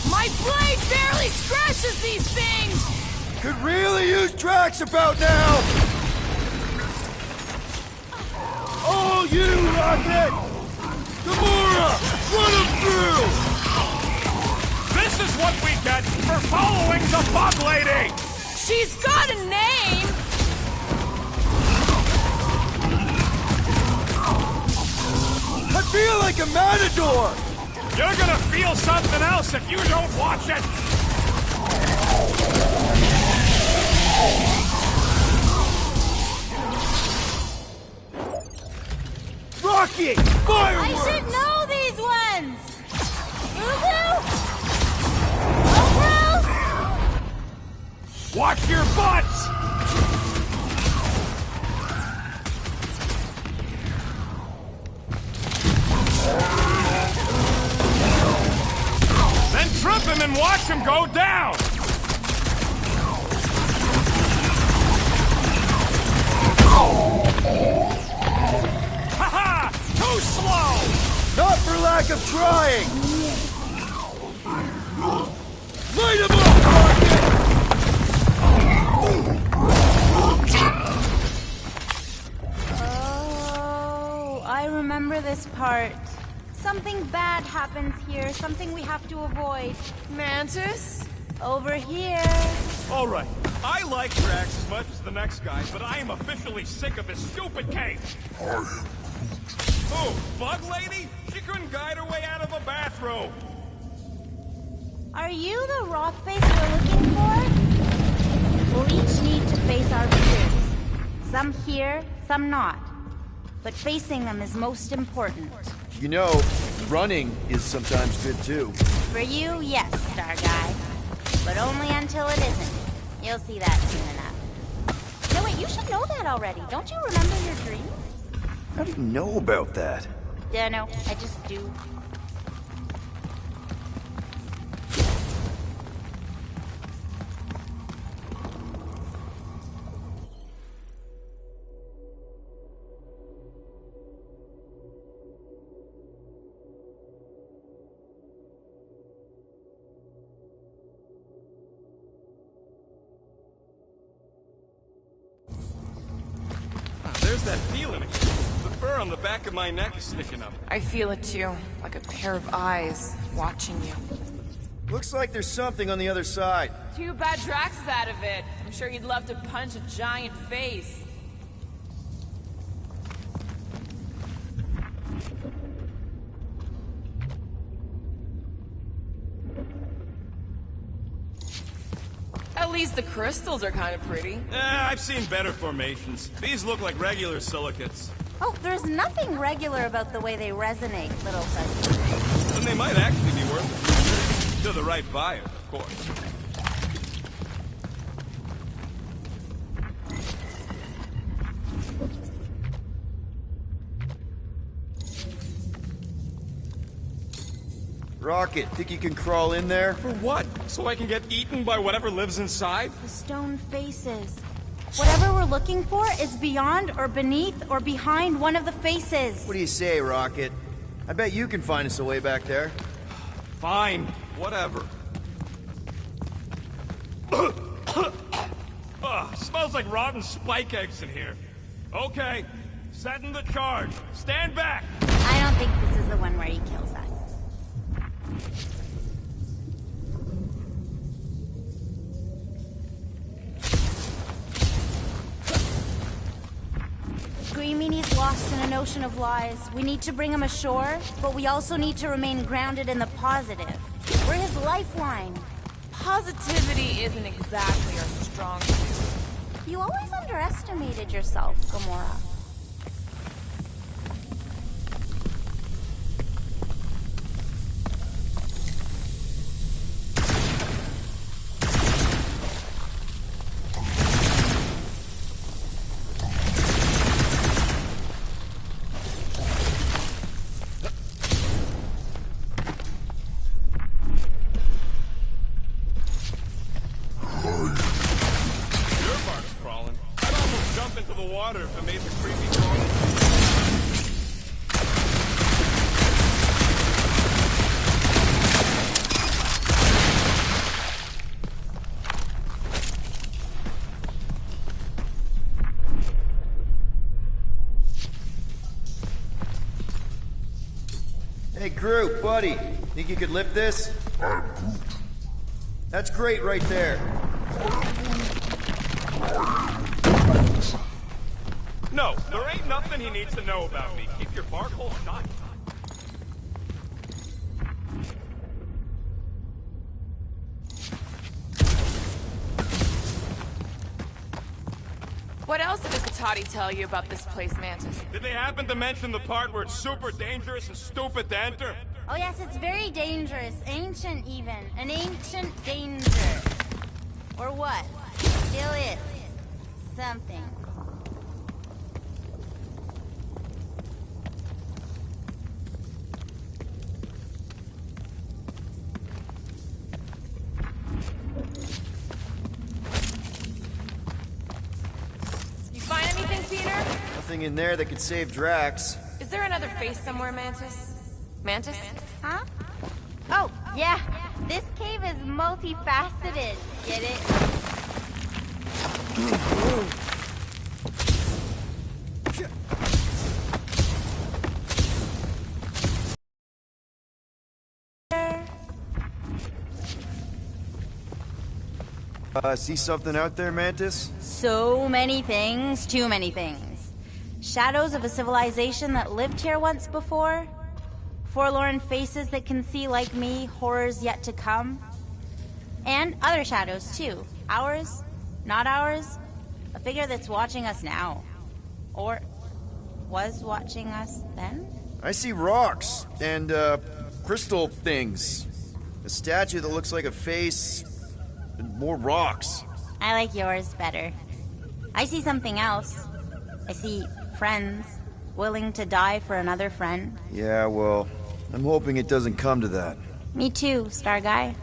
My blade barely scratches these things! Could really use Drax about now! Oh, you Rocket! Gamora! Run him through! This is what we get for following the Bug Lady! She's got a name! I feel like a matador! You're gonna feel something else if you don't watch it! Rocky! Fireworks! I should know these ones! Ubu! Oh, Bruce! Watch your butts! Then trip him and watch him go down! Ha-ha! Too slow! Not for lack of trying! Light him up, Oh, I remember this part. Something bad happens here, something we have to avoid. Mantis? Over here. All right, I like Drax as much as the next guy, but I am officially sick of his stupid cape. Who, Bug Lady? She couldn't guide her way out of a bathroom. Are you the rock face we're looking for? We'll each need to face our fears. Some here, some not. But facing them is most important. You know, running is sometimes good too. For you, yes, Star Guy. But only until it isn't. You'll see that soon enough. No, wait, you should know that already. Don't you remember your dream? How do you know about that? No, I just do. There's that feeling again. The fur on the back of my neck is sticking up. I feel it too, like a pair of eyes watching you. Looks like there's something on the other side. Too bad Drax is out of it. I'm sure he'd love to punch a giant face. At least the crystals are kind of pretty. I've seen better formations. These look like regular silicates. Oh, there's nothing regular about the way they resonate, little fuzzy. Then they might actually be worth it. To the right buyer, of course. Rocket, think you can crawl in there? For what? So I can get eaten by whatever lives inside? The stone faces. Whatever we're looking for is beyond or beneath or behind one of the faces. What do you say, Rocket? I bet you can find us a way back there. Fine. Whatever. Smells like rotten spike eggs in here. Okay. Setting the charge. Stand back. I don't think this is the one where he kills us. Greamini's lost in an ocean of lies. We need to bring him ashore, but we also need to remain grounded in the positive. We're his lifeline. Positivity isn't exactly our strong suit. You always underestimated yourself, Gamora. Water if I made the creepy crawl. Hey, Groot, buddy. Think you could lift this? I'm Groot. That's great right there. No, there ain't nothing he needs to know about me. Keep your bark hole shut. What else did the Katati tell you about this place, Mantis? Did they happen to mention the part where it's super dangerous and stupid to enter? Oh yes, it's very dangerous. Ancient even. An ancient danger. Or what? Still is. Something. You find anything, Peter? Nothing in there that could save Drax. Is there another face somewhere, Mantis? Mantis? Huh? Oh, yeah. This cave is multifaceted. Get it? See something out there, Mantis? So many things, too many things. Shadows of a civilization that lived here once before. Forlorn faces that can see, like me, horrors yet to come. And other shadows, too. Ours, not ours. A figure that's watching us now. Or was watching us then? I see rocks and, crystal things. A statue that looks like a face, and more rocks. I like yours better. I see something else. I see friends willing to die for another friend. Yeah, well, I'm hoping it doesn't come to that. Me too, Star Guy.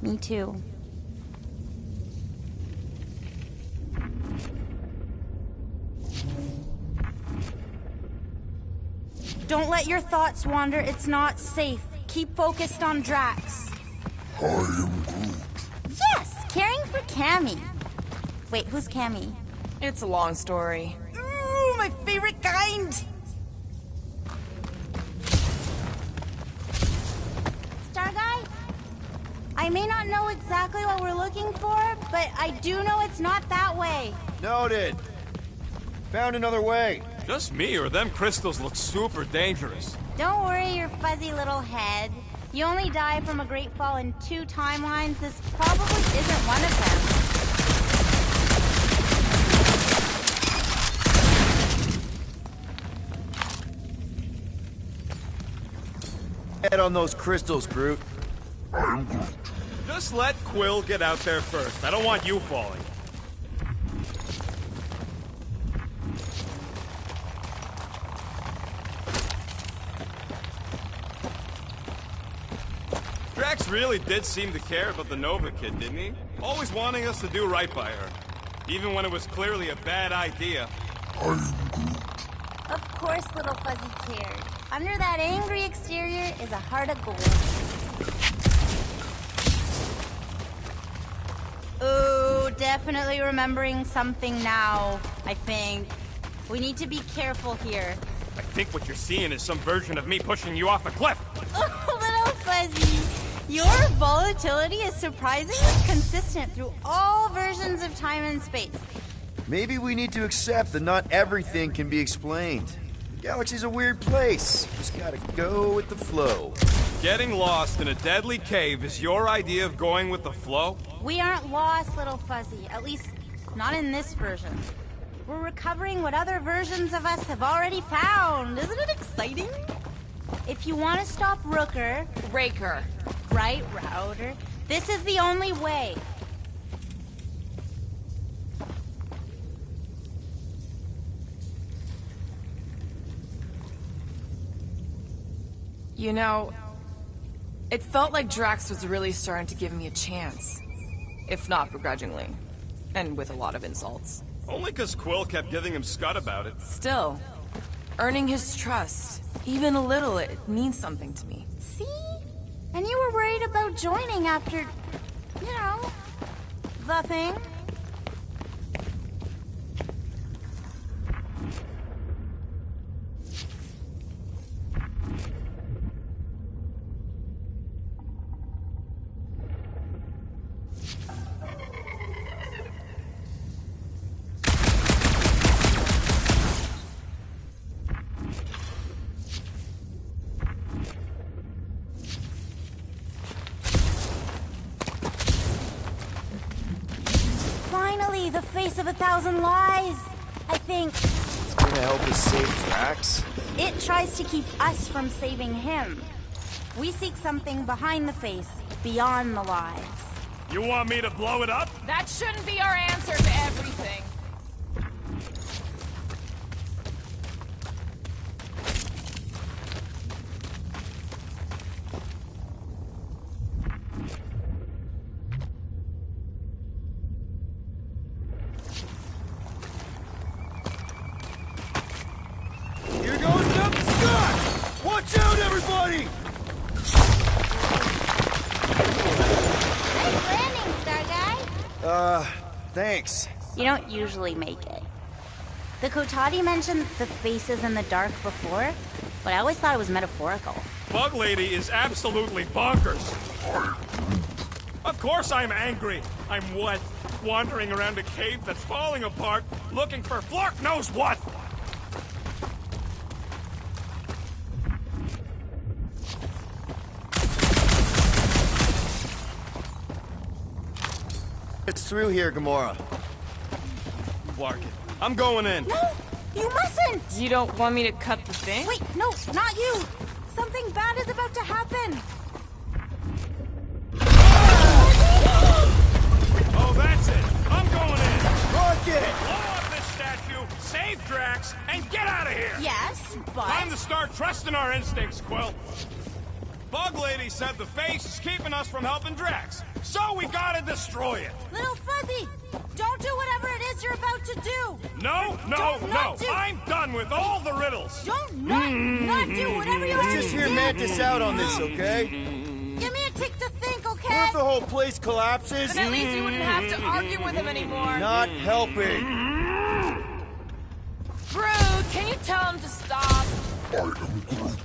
Me too. Don't let your thoughts wander. It's not safe. Keep focused on Drax. I am Groot. Yes! Caring for Cammy. Wait, who's Cammy? It's a long story. Ooh, my favorite kind! Star Guy? I may not know exactly what we're looking for, but I do know it's not that way. Noted. Found another way. Just me, or them crystals look super dangerous. Don't worry your fuzzy little head. You only die from a great fall in 2 timelines. This probably isn't one of them. Head on those crystals, Groot. I'm Groot. Just let Quill get out there first. I don't want you falling. Drax really did seem to care about the Nova kid, didn't he? Always wanting us to do right by her. Even when it was clearly a bad idea. I am Groot. Of course little fuzzy cared. Under that angry exterior is a heart of gold. Ooh, definitely remembering something now, I think. We need to be careful here. I think what you're seeing is some version of me pushing you off a cliff. Oh, little fuzzy. Your volatility is surprisingly consistent through all versions of time and space. Maybe we need to accept that not everything can be explained. The galaxy's a weird place. Just gotta go with the flow. Getting lost in a deadly cave is your idea of going with the flow? We aren't lost, little fuzzy. At least, not in this version. We're recovering what other versions of us have already found. Isn't it exciting? If you want to stop Rooker... Raker. Right, Router. This is the only way. You know, it felt like Drax was really starting to give me a chance. If not begrudgingly. And with a lot of insults. Only because Quill kept giving him scud about it. Still, earning his trust, even a little, it means something to me. See? And you were worried about joining after, you know, the thing. Finally, the face of 1,000 lies. I think It's gonna help us save Drax. it tries to keep us from saving him. We seek something behind the face, beyond the lies. You want me to blow it up? That shouldn't be our answer to everything. Here goes nothing, Scott! Watch out, everybody! Nice landing, Star Guy. Thanks. You don't usually make it. The Kotati mentioned the faces in the dark before, but I always thought it was metaphorical. Bug Lady is absolutely bonkers. Of course I'm angry. I'm what? Wandering around a cave that's falling apart, looking for Flark knows what! It's through here, Gamora. Flark it. I'm going in. No, you mustn't! You don't want me to cut the thing? Wait, no, not you! Something bad is about to happen! Oh, that's it. I'm going in. Rocket! Blow up this statue, save Drax, and get out of here! Yes, but... Time to start trusting our instincts, Quill. Bug Lady said the face is keeping us from helping Drax, so we gotta destroy it. Little Fuzzy, don't do whatever it is you're about to do! No, no, Don't no! not do- I'm done with all the riddles! Don't not do whatever you Let's want just to hear do! Mantis out on this, okay? Give me a tick to think, What okay? if the whole place collapses? Then at least you wouldn't have to argue with him anymore. Not helping. Groot, can you tell him to stop? I am Groot.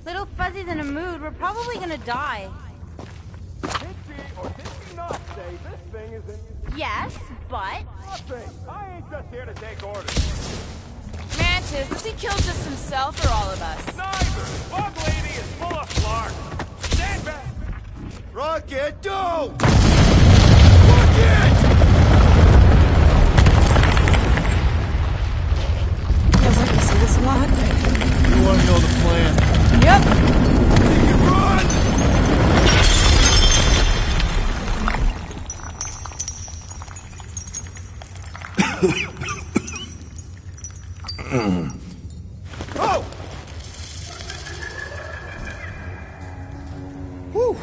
Little Fuzzy's in a mood. We're probably gonna die. Or did she not say this thing is in Yes, but... nothing? I ain't just here to take orders. Mantis, does he kill just himself or all of us? Neither! Bug Lady is full of Flark. Stand back! Rocket, go! Rocket! Feels like I see this a lot. You want to know the plan? Yep. You run! Oh! Whew.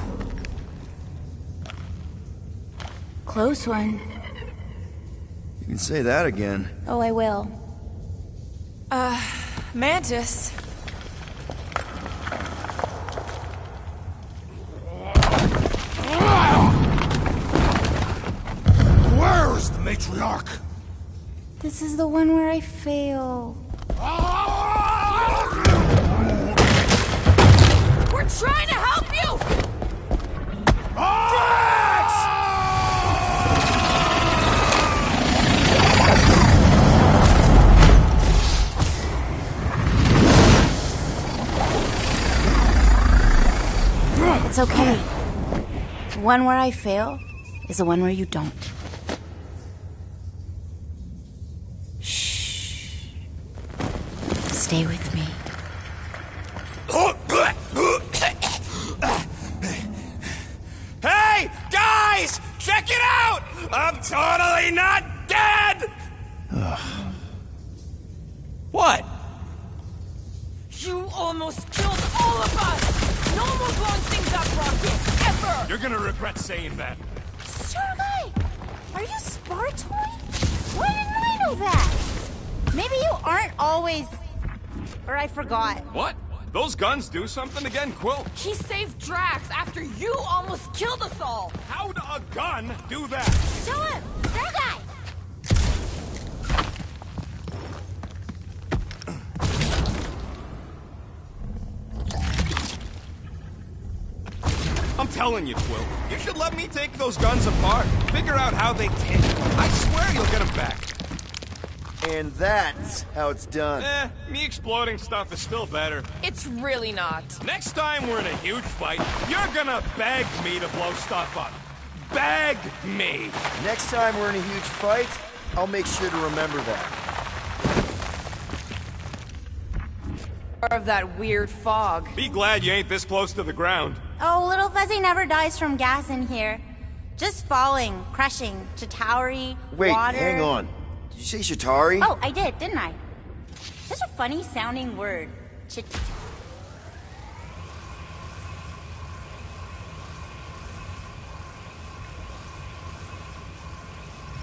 Close one. You can say that again. Oh, I will. Mantis. Where is the matriarch? This is the one where I fail. We're trying to help you! It's okay. The one where I fail is the one where you don't. Shh. Stay with me. Hey, guys! Check it out! I'm totally not dead! What? You almost killed all of us! No more blowing things up, Rocket! Ever! You're gonna regret saying that. Star Guy, are you Spartoid? Why didn't I know that? Maybe you aren't always... Or I forgot. What? Those guns do something again, Quill? He saved Drax after you almost killed us all! How'd a gun do that? Show him! Star Guy! I'm telling you, Quill, you should let me take those guns apart. Figure out how they tick. I swear you'll get them back. And that's how it's done. Me exploding stuff is still better. It's really not. Next time we're in a huge fight, you're gonna beg me to blow stuff up. beg me. Next time we're in a huge fight, I'll make sure to remember that. Of that weird fog. Be glad you ain't this close to the ground. Oh, Little Fuzzy never dies from gas in here. Just falling, crushing, Chitauri, Wait, water. hang on. Did you say Chitauri? Oh, I did, didn't I? Such a funny sounding word.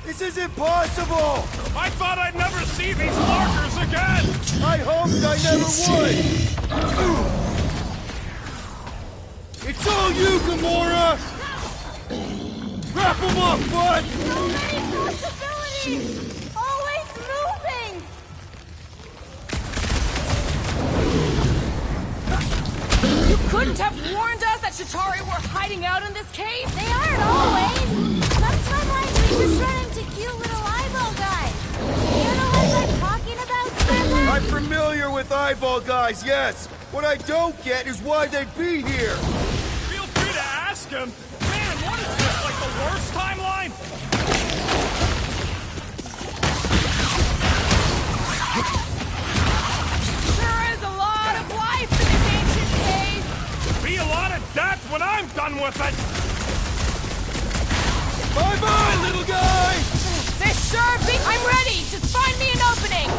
This is impossible! I thought I'd never see these markers again! I hoped I never would! It's all you, Gamora! Wrap him up, bud! So many possibilities! Always moving! You couldn't have warned us that Chitauri were hiding out in this cave? They aren't always! Sometimes we just run into cute little eyeball guys. You know what I'm talking about, Spider? I'm familiar with eyeball guys, yes! What I don't get is why they'd be here! Feel free to ask him. Man, what is this, like the worst timeline? There is a lot of life in this ancient cave. Be a lot of death when I'm done with it. Bye-bye, little guy! This sure be. I'm ready. Just find me an opening.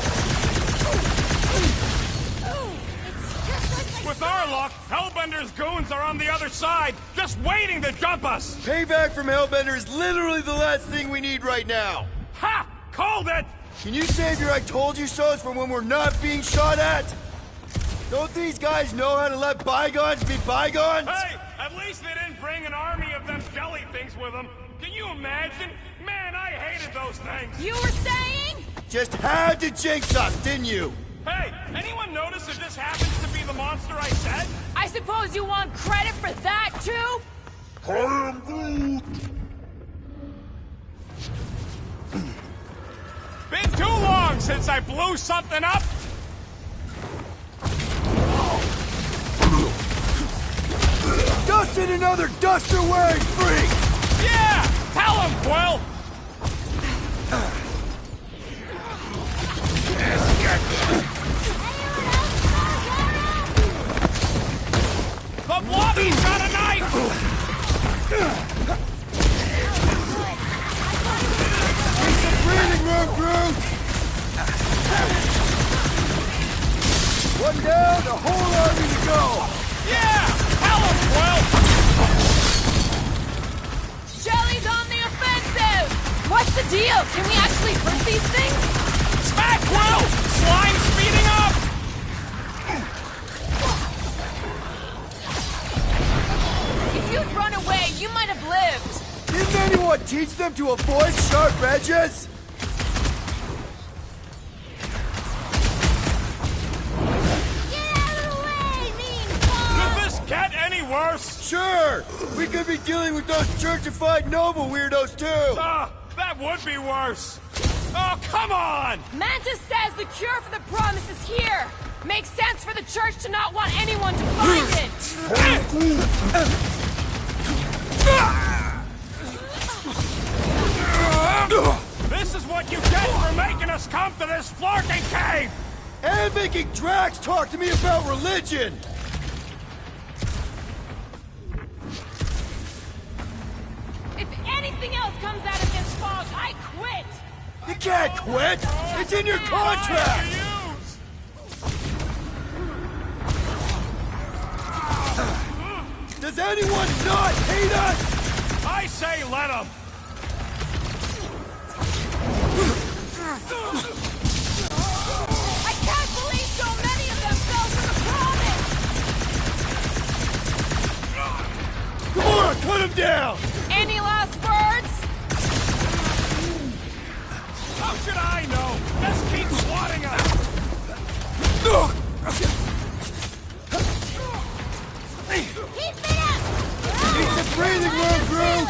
With our luck, Hellbender's goons are on the other side, just waiting to jump us. Payback from Hellbender is literally the last thing we need right now. Ha! Called it! Can you save your I told you so's from when we're not being shot at? Don't these guys know how to let bygones be bygones? Hey, at least they didn't bring an army of them jelly things with them. Can you imagine? Man, I hated those things. You were saying? Just had to jinx us, didn't you? Hey, anyone notice if this happens to be the monster I said? I suppose you want credit for that, too? I am Groot! Been too long since I blew something up. Dustin another duster wearing freak! Yeah! Tell him, Quill! The Blobby's got a knife! Need some breathing room, Groot! One down, the whole army to go! Yeah! Tell him, Quill! Jelly's on the offensive! What's the deal? Can we actually hurt these things? Smack, Quill! Slime speeding up! If you'd run away, you might have lived. Didn't anyone teach them to avoid sharp edges? Get out of the way, mean ball! Could this get any worse? Sure! We could be dealing with those churchified noble weirdos, too! That would be worse. Oh, come on! Mantis says the cure for the promise is here. Makes sense for the church to not want anyone to find it. This is what you get for making us come to this Flarkin cave! And making Drax talk to me about religion! If anything else comes out of this fog, I quit. You can't quit! It's in your contract! Does anyone not hate us? I say let him! I can't believe so many of them fell for the promise. Come on, cut him down! Any last words? How should I know? Just keep swatting us! Keep it up! Need some breathing room, Groot!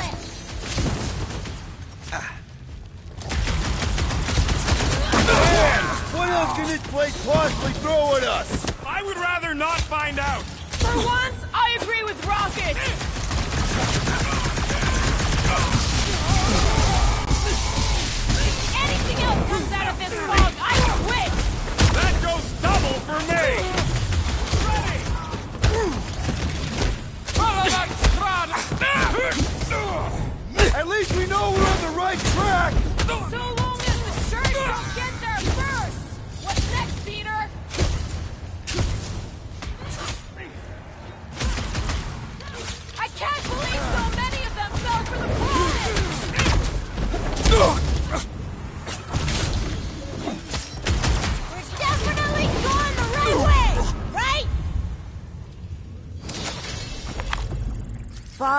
Man, what else can this place possibly throw at us? I would rather not find out! For once, I agree with Rocket.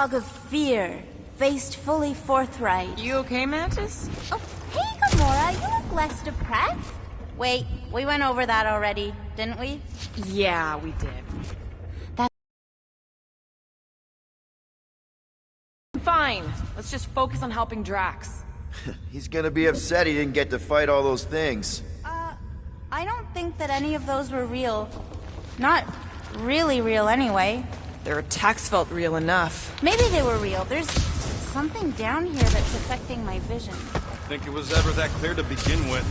fog of fear, faced fully forthright. You okay, Mantis? Oh, hey, Gamora, you look less depressed. Wait, we went over that already, didn't we? Yeah, we did. That's fine. Let's just focus on helping Drax. He's gonna be upset he didn't get to fight all those things. I don't think that any of those were real. Not really real anyway. Their attacks felt real enough. Maybe they were real. There's something down here that's affecting my vision. Think it was ever that clear to begin with.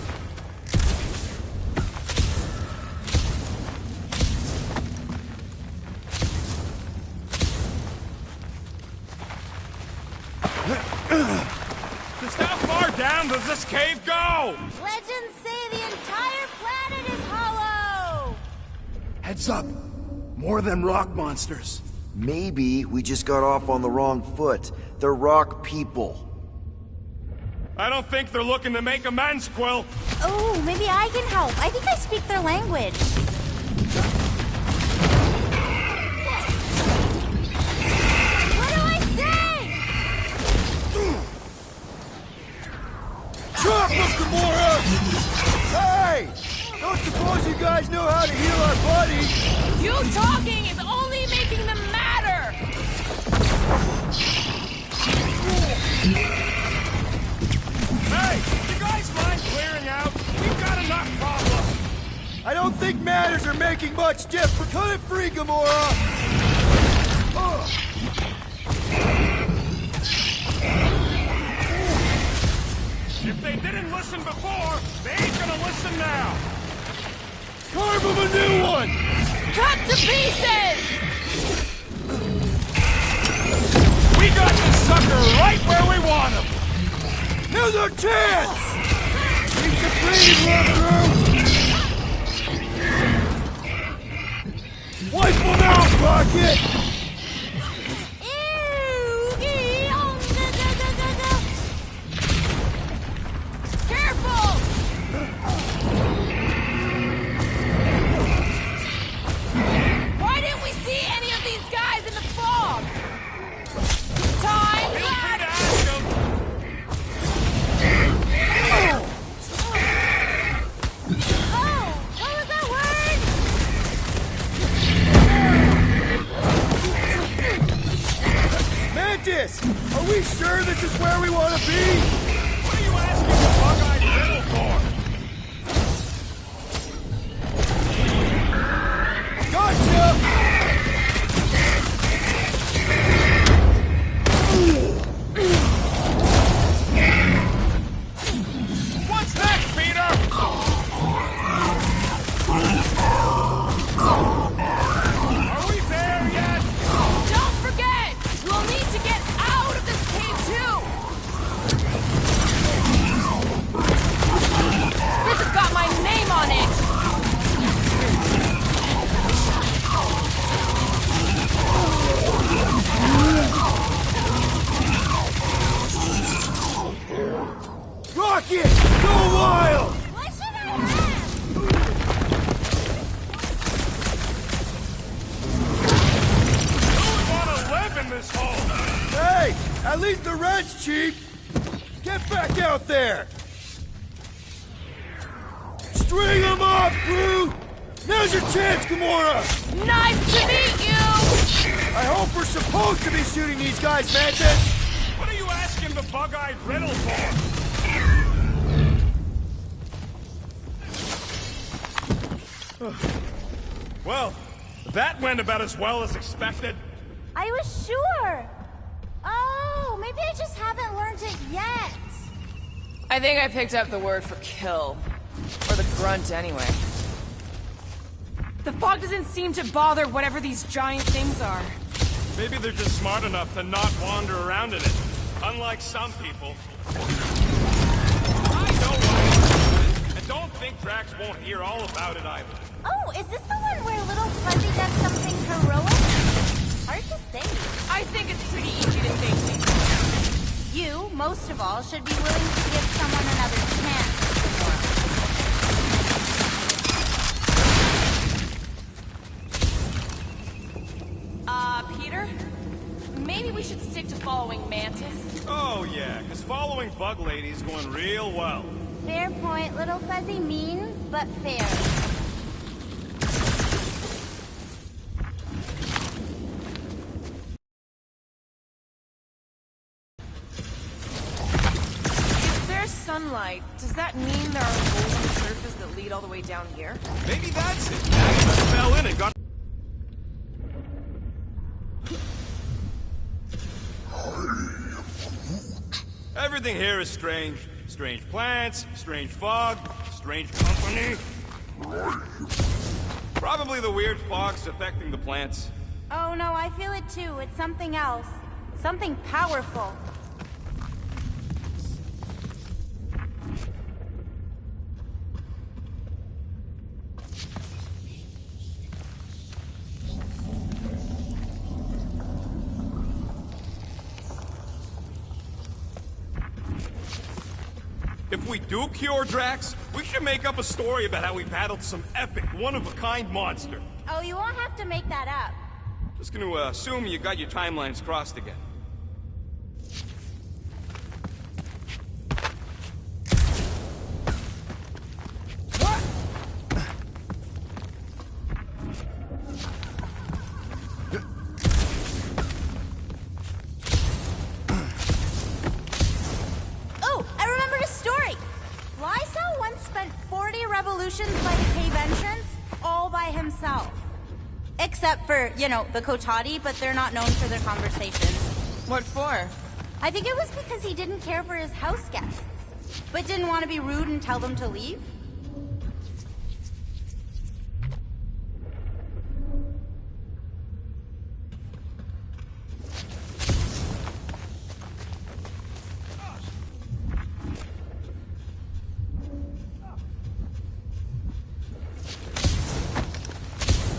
Just how far down does this cave go? Legends say the entire planet is hollow! Heads up! More of them rock monsters. Maybe we just got off on the wrong foot. They're rock people. I don't think they're looking to make amends, Quill. Oh, maybe I can help. I think I speak their language. What do I say? Drop us, Gamora! Hey! Don't suppose you guys know how to heal our buddy? You talking is only making them madder! Hey, you guys mind clearing out? We've got enough problems. I don't think matters are making much difference. Cut it free, Gamora! If they didn't listen before, they ain't gonna listen now. Carve him a new one! Cut to pieces! We got this sucker right where we want him. Now's our chance! Keep the bleeding run through! Wipe him out, Rocket! Careful! Why didn't we see any of these guys in the fog? Time! Feel free to ask him. Oh, what was that word? Mantis! Are we sure this is where we want to be? What are you asking the bug-eyed riddle for? Gotcha! What's next, Peter? Are we there yet? Don't forget! We'll need to get out of this cave, too! This has got my name on it! Rocket! Go wild! What should I ask? Who would want to live in this hole? Hey! At least the red's cheap! Get back out there! String them up, crew! Now's your chance, Gamora! Nice to meet you! I hope we're supposed to be shooting these guys, Mantis! What are you asking the bug-eyed riddle for? Well, that went about as well as expected. I was sure. Oh, maybe I just haven't learned it yet. I think I picked up the word for kill. Or the grunt, anyway. The fog doesn't seem to bother whatever these giant things are. Maybe they're just smart enough to not wander around in it. Unlike some people. I know why. And don't think Drax won't hear all about it either. Oh, is this the one where little Fuzzy does something heroic? Hard to say. I think it's pretty easy to say things. You, most of all, should be willing to give someone another chance. Peter? Maybe we should real well. Fair point, little fuzzy, mean, but fair. If there's sunlight, does that mean there are holes on the surface that lead all the way down here? Maybe that's it. Agatha fell in and got... Everything here is strange. Strange plants, strange fog, strange company. Probably the weird fog's affecting the plants. Oh no, I feel it too. It's something else. Something powerful. If we do cure Drax, we should make up a story about how we battled some epic, one-of-a-kind monster. Oh, you won't have to make that up. Just gonna assume you got your timelines crossed again. Oh, I remembered a story! Lysol once spent 40 revolutions by the cave entrance, all by himself. Except for, you know, the Kotati, but they're not known for their conversations. What for? I think it was because he didn't care for his house guests, but didn't want to be rude and tell them to leave.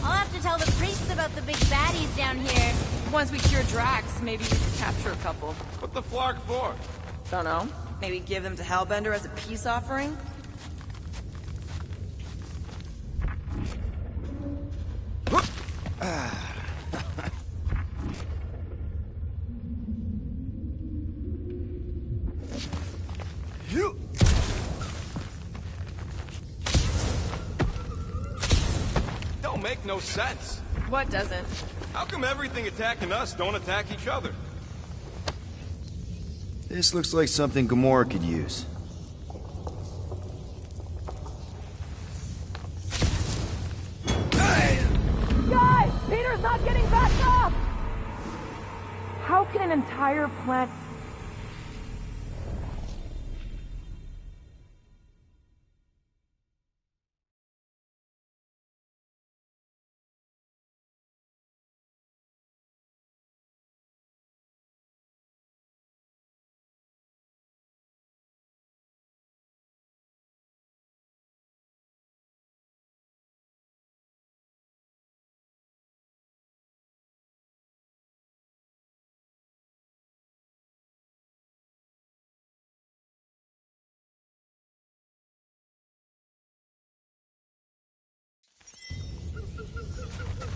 I'll have to tell the priests about the big baddies down here. Once we cure Drax, maybe we can capture a couple. What the flark for? Don't know. Maybe give them to Hellbender as a peace offering? Don't make no sense. What doesn't? How come everything attacking us don't attack each other? This looks like something Gamora could use. Guys! Peter's not getting back up! How can an entire plant...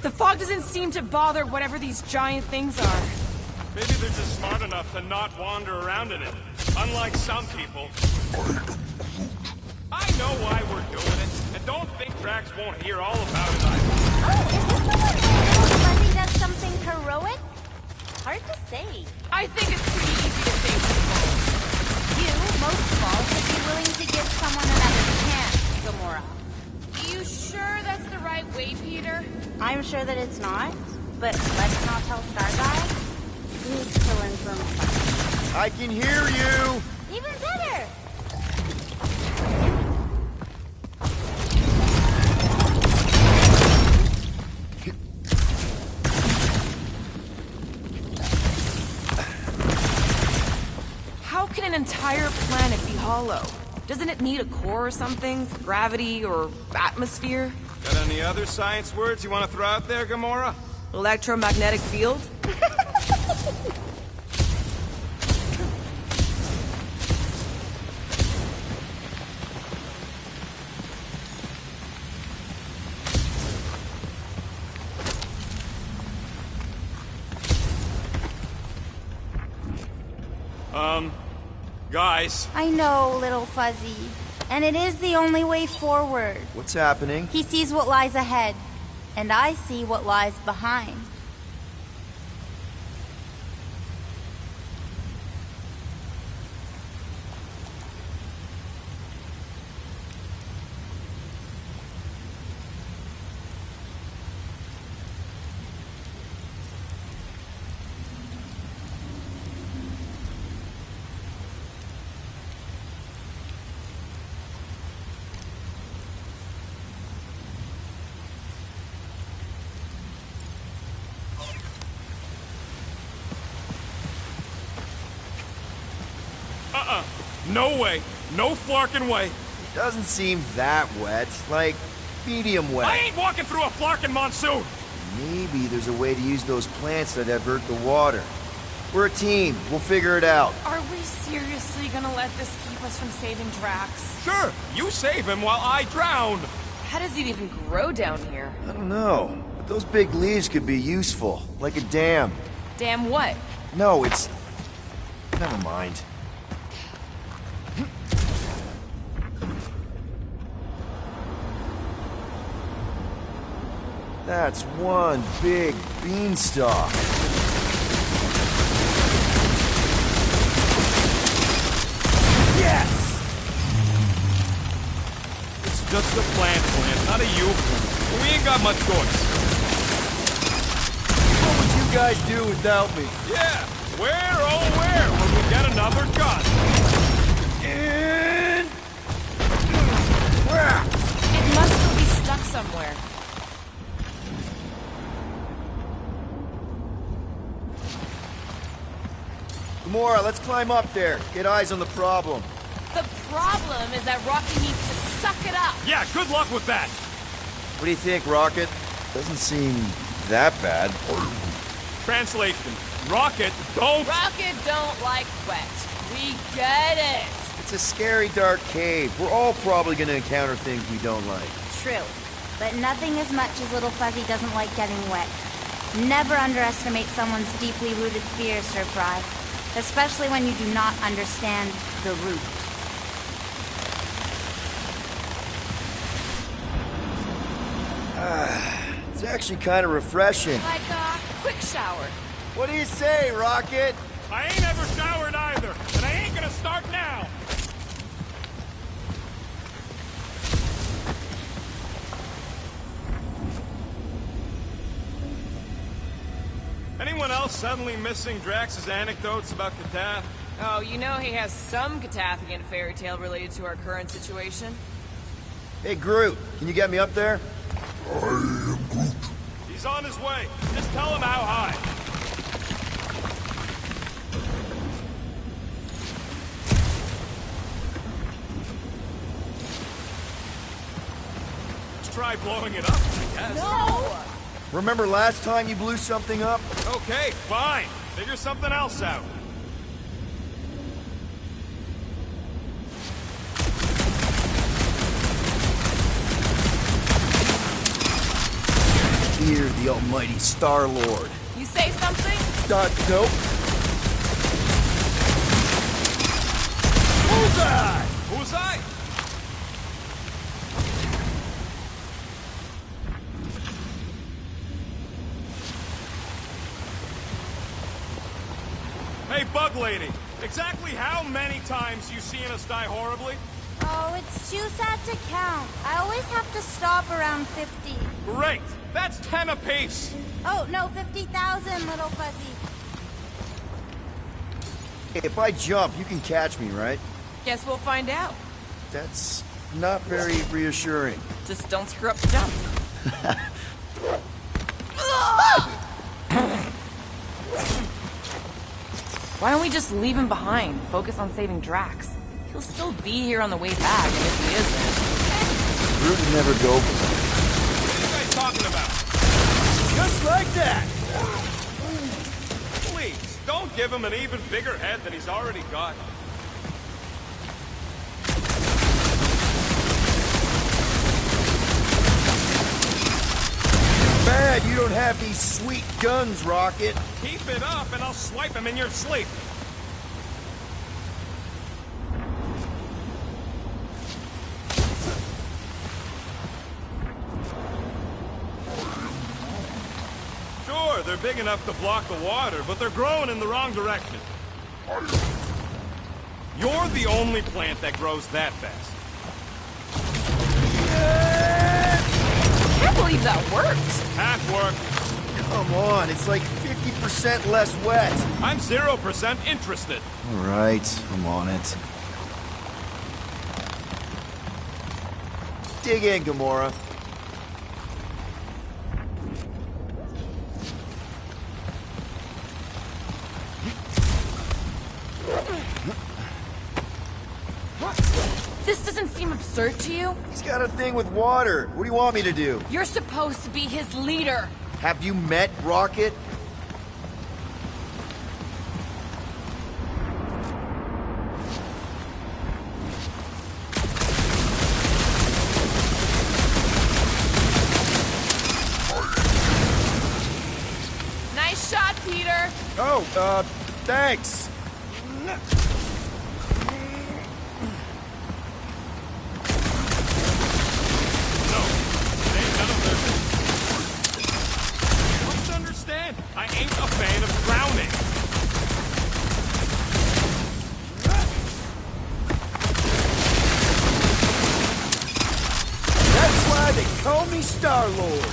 The fog doesn't seem to bother whatever these giant things are. Maybe they're just smart enough to not wander around in it. Unlike some people. I know why we're doing it, and don't think Drax won't hear all about it either. Oh, is this the one where Fuzzy does something heroic? Hard to say. I think it's pretty easy to save people. You, most of all, should be willing to give someone another chance, Gamora. You sure that's the right way, Peter? I'm sure that it's not, but let's not tell Star Guy. He needs to learn from... I can hear you! Even better! How can an entire planet be hollow? Doesn't it need a core or something? Gravity or atmosphere? Got any other science words you want to throw out there, Gamora? Electromagnetic field? Guys. I know, little Fuzzy. And it is the only way forward. What's happening? He sees what lies ahead, and I see what lies behind. No way. No flarkin' way. Doesn't seem that wet. Like, medium wet. I ain't walking through a flarkin' monsoon! Maybe there's a way to use those plants to divert the water. We're a team. We'll figure it out. Are we seriously gonna let this keep us from saving Drax? Sure, you save him while I drown. How does it even grow down here? I don't know. But those big leaves could be useful. Like a dam. Damn what? No, it's... Never mind. That's one big beanstalk. Yes! It's just a plant, not a you. We ain't got much choice. What would you guys do without me? Yeah, where, oh where, when we get another gun? And... It must still be stuck somewhere. Gamora, let's climb up there. Get eyes on the problem. The problem is that Rocky needs to suck it up. Yeah, good luck with that. What do you think, Rocket? Doesn't seem that bad. Translation. Rocket don't like wet. We get it. It's a scary dark cave. We're all probably gonna encounter things we don't like. True. But nothing as much as little Fuzzy doesn't like getting wet. Never underestimate someone's deeply rooted fears, Sir Fry. Especially when you do not understand the root. It's actually kind of refreshing. Like a quick shower. What do you say, Rocket? I ain't ever showered either, and I ain't gonna start now. Anyone else suddenly missing Drax's anecdotes about Katath? Oh, you know he has some Catathian fairy tale related to our current situation? Hey, Groot, can you get me up there? I am Groot. He's on his way. Just tell him how high. Let's try blowing it up, I guess. No! Remember last time you blew something up? Okay, fine. Figure something else out. Fear the almighty Star-Lord. You say something? Nope. Bullseye! Bullseye? Hey, Bug Lady. Exactly how many times you seen us die horribly? Oh, it's too sad to count. I always have to stop around 50. Great! That's 10 apiece! Oh, no, 50,000, little Fuzzy. If I jump, you can catch me, right? Guess we'll find out. That's not very reassuring. Just don't screw up the jump. Why don't we just leave him behind? Focus on saving Drax. He'll still be here on the way back, and if he isn't... Groot would never go for that. What are you guys talking about? Just like that! Please, don't give him an even bigger head than he's already got. Bad you don't have these sweet guns, Rocket. Keep it up and I'll swipe him in your sleep. they're big enough to block the water, but they're growing in the wrong direction. You're the only plant that grows that fast. I can't believe that worked. Half work. Come on, it's like 50% less wet. I'm 0% interested. All right, I'm on it. Dig in, Gamora. This doesn't seem absurd to you? He's got a thing with water. What do you want me to do? You're supposed to be his leader. Have you met Rocket? Nice shot, Peter. Oh, thanks. I ain't a fan of drowning. That's why they call me Star-Lord.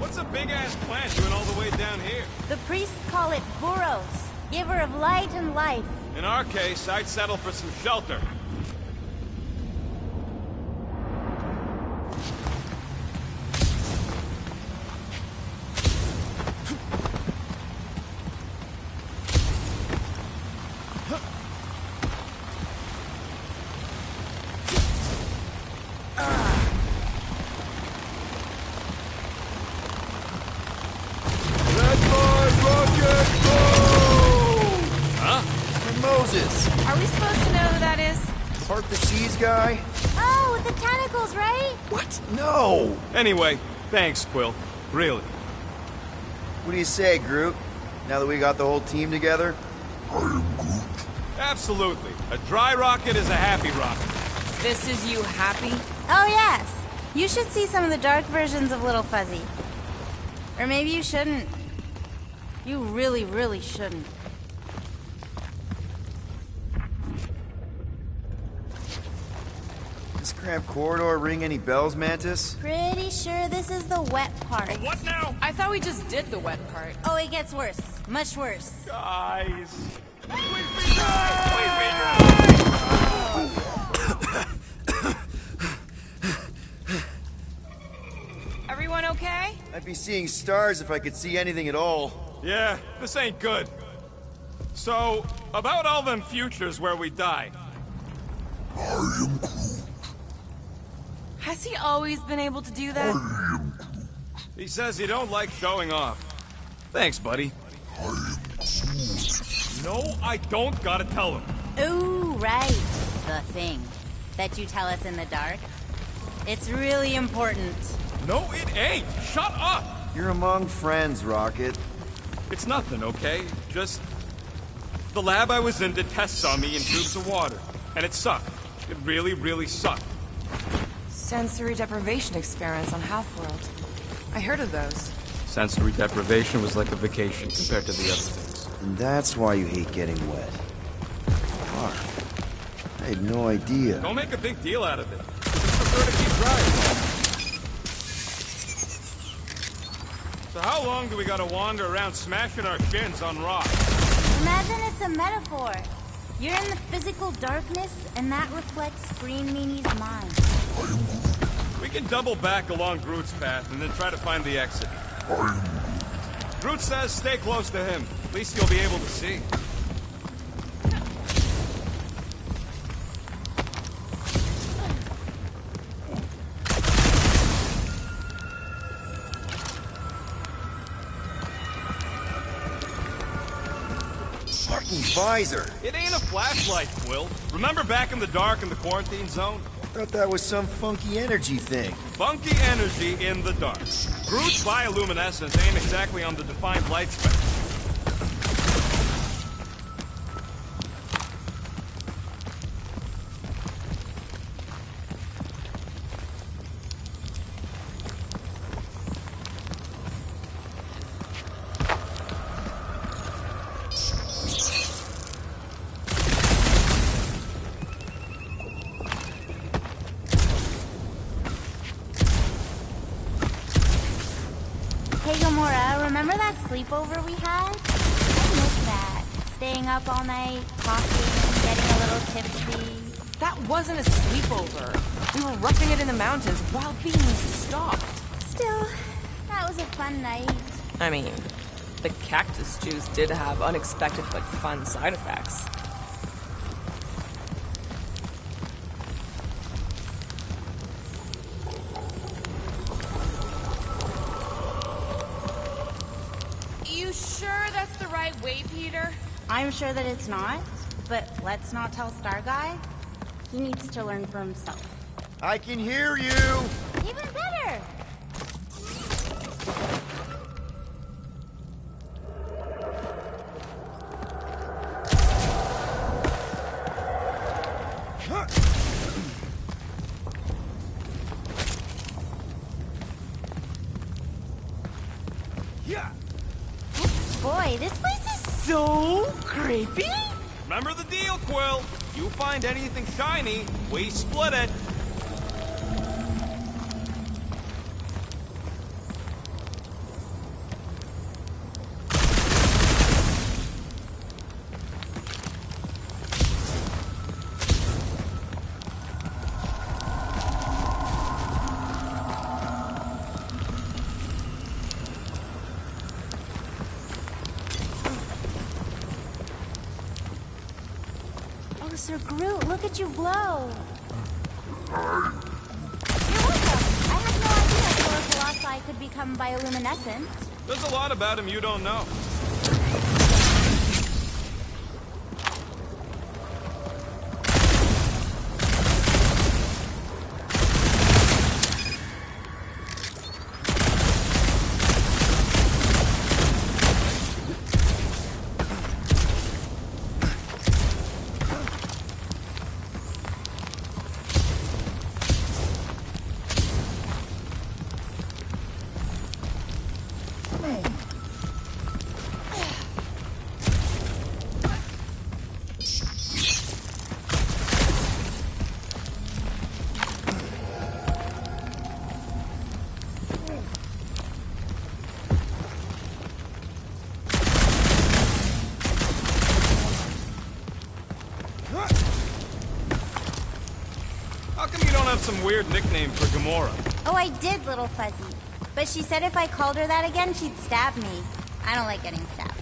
What's a big-ass plant doing all the way down here? The priests call it Boros, giver of light and life. In our case, I'd settle for some shelter. Are we supposed to know who that is? Part the Seas guy? Oh, with the tentacles, right? What? No! Anyway, thanks, Quill. Really. What do you say, Groot? Now that we got the whole team together? I am Groot. Absolutely. A dry rocket is a happy rocket. This is you happy? Oh, yes. You should see some of the dark versions of Little Fuzzy. Or maybe you shouldn't. You really, really shouldn't. This cramped corridor ring any bells, Mantis? Pretty sure this is the wet part. What now? I thought we just did the wet part. Oh, it gets worse. Much worse. Guys. Everyone okay? I'd be seeing stars if I could see anything at all. Yeah, this ain't good. So, about all them futures where we die. I am Groot. Has he always been able to do that? I am Groot. He says he don't like showing off. Thanks, buddy. I am Groot. No, I don't gotta tell him. Ooh, right. The thing that you tell us in the dark. It's really important. No, it ain't. Shut up. You're among friends, Rocket. It's nothing, okay? Just... the lab I was in did tests on me in tubes of water. And it sucked. It really, really sucked. Sensory deprivation experiments on Half-World. I heard of those. Sensory deprivation was like a vacation compared to the other things. And that's why you hate getting wet. Fuck. I had no idea. Don't make a big deal out of it. Just prefer to keep dry. So how long do we gotta wander around smashing our shins on rocks? Imagine it's a metaphor. You're in the physical darkness, and that reflects Green Meanie's mind. We can double back along Groot's path and then try to find the exit. Groot says stay close to him. At least you'll be able to see. Fucking visor. It ain't a flashlight, Quill. Remember back in the dark in the quarantine zone? Thought that was some funky energy thing. Funky energy in the dark. Groot's bioluminescence ain't exactly on the defined light spectrum. Gamora, remember that sleepover we had? I miss that. Staying up all night, talking, getting a little tipsy. That wasn't a sleepover. We were roughing it in the mountains while being stalked. Still, that was a fun night. I mean, the cactus juice did have unexpected but fun side effects. You sure that's the right way, Peter? I'm sure that it's not, but let's not tell Star Guy. He needs to learn for himself. I can hear you! Even better! Boy, this place is so creepy! Remember the deal, Quill. You find anything shiny, we split it. Sir Groot, look at you glow. Hi. You're welcome. I had no idea Thor Colossi could become bioluminescent. There's a lot about him you don't know. How come you don't have some weird nickname for Gamora? Oh, I did, little fuzzy. But she said if I called her that again, she'd stab me. I don't like getting stabbed.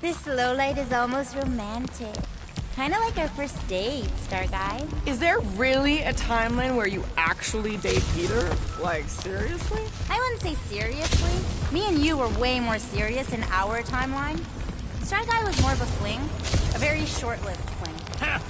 This lowlight is almost romantic. Kinda like our first date, Star Guy. Is there really a timeline where you actually date Peter? Like, seriously? I wouldn't say seriously. Me and you were way more serious in our timeline. Star Guy was more of a fling. A very short-lived fling. Ha!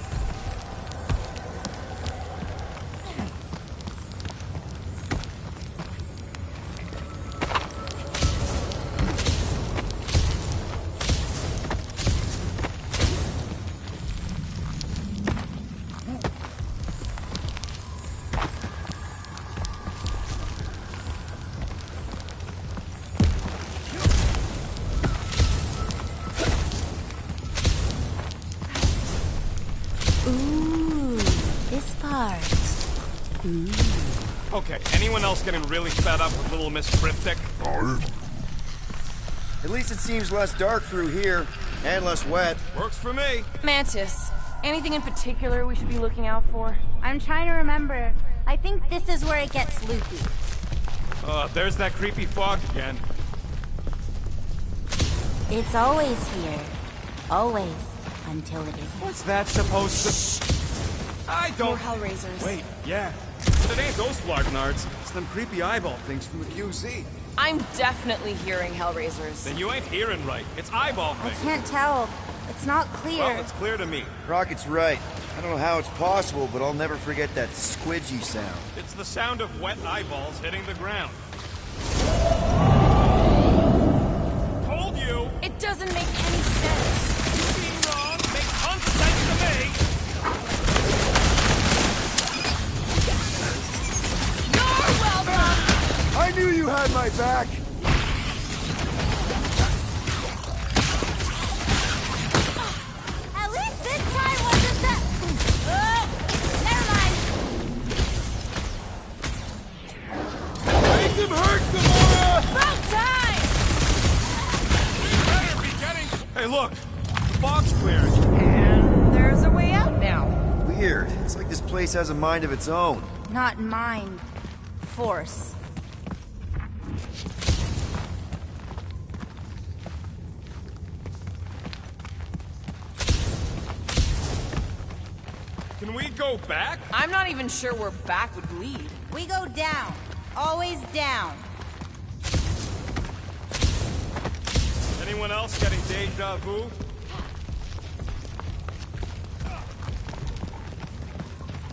Ooh, this part. Ooh. Okay, anyone else getting really fed up with Little Miss Cryptic? At least it seems less dark through here, and less wet. Works for me. Mantis, anything in particular we should be looking out for? I'm trying to remember. I think this is where it gets loopy. There's that creepy fog again. It's always here. Always. Until it isn't. What's that supposed to... I don't... More Hellraisers. Wait, yeah. But it ain't those Flargnards. It's them creepy eyeball things from the QZ. I'm definitely hearing Hellraisers. Then you ain't hearing right. It's eyeball I things. can't tell. It's not clear. Well, it's clear to me. Rocket's right. I don't know how it's possible, but I'll never forget that squidgy sound. It's the sound of wet eyeballs hitting the ground. Told you! It doesn't make any sense. You being wrong makes tons of sense to me! You're welcome! I knew you had my back! At least this time wasn't that... Never mind. Make him hurt, Gamora! About time! We better be getting... Hey, look! The fog's clearing. And there's a way out now. Weird. It's like this place has a mind of its own. Not mind. Force. Can we go back? I'm not even sure where back would lead. We go down. Always down. Anyone else getting deja vu?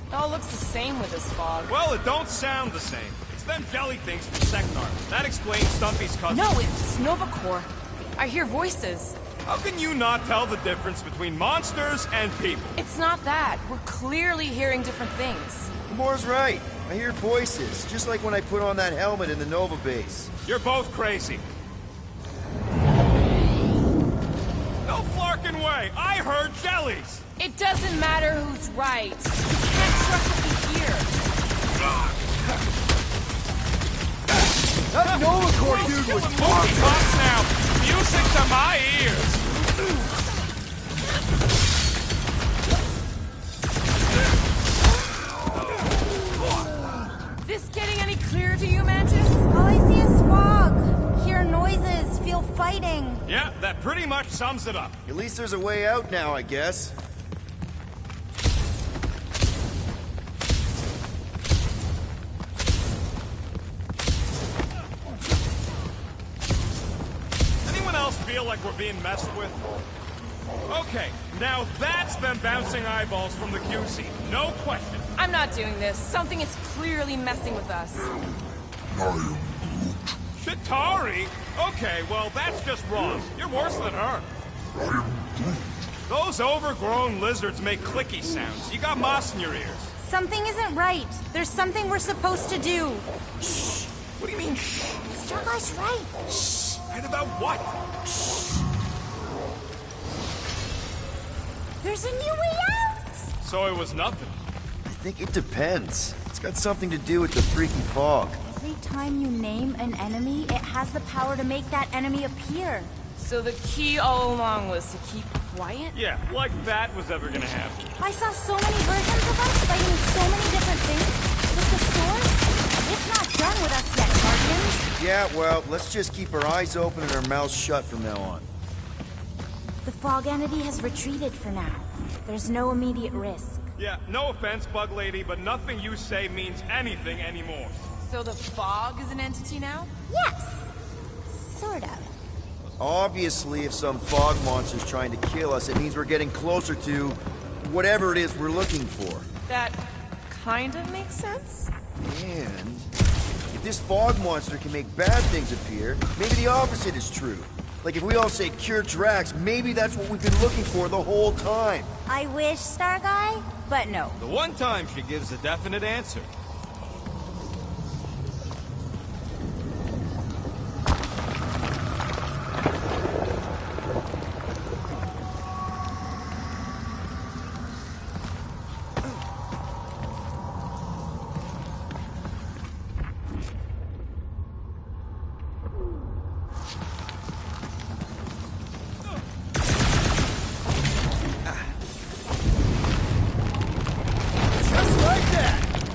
It all looks the same with this fog. Well, it don't sound the same. It's them jelly things from Secnar. That explains Stumpy's cousin. No, it's Nova Corps. I hear voices. How can you not tell the difference between monsters and people? It's not that. We're clearly hearing different things. Gamora's right. I hear voices, just like when I put on that helmet in the Nova base. You're both crazy. No flarkin' way! I heard jellies! It doesn't matter who's right. You can't trust what you hear. That Nova Corps dude was Movie pops now! Music to my ears! This getting any clearer to you, Mantis? All I see is fog. Hear noises. Feel fighting. Yeah, that pretty much sums it up. At least there's a way out now, I guess. Anyone else feel like we're being messed with? Okay, now that's them bouncing eyeballs from the QC. No question. I'm not doing this. Something is clearly messing with us. Chitauri? Okay, well, that's just wrong. You're worse than her. Those overgrown lizards make clicky sounds. You got moss in your ears. Something isn't right. There's something we're supposed to do. Shh. What do you mean, shh? Starguy's right. Shh. Right about what? There's a new way out. So it was nothing. I think it depends. It's got something to do with the freaky fog. Every time you name an enemy, it has the power to make that enemy appear. So the key all along was to keep quiet? Yeah, like that was ever gonna happen. I saw so many versions of us fighting so many different things. With the sword, it's not done with us yet, Guardians. Yeah, well, let's just keep our eyes open and our mouths shut from now on. The fog entity has retreated for now. There's no immediate risk. Yeah, no offense, Bug Lady, but nothing you say means anything anymore. So the fog is an entity now? Yes. Sort of. Obviously, if some fog monster's trying to kill us, it means we're getting closer to whatever it is we're looking for. That kind of makes sense. And if this fog monster can make bad things appear, maybe the opposite is true. Like if we all say cure Drax, maybe that's what we've been looking for the whole time. I wish, Starguy, but no. The one time she gives a definite answer.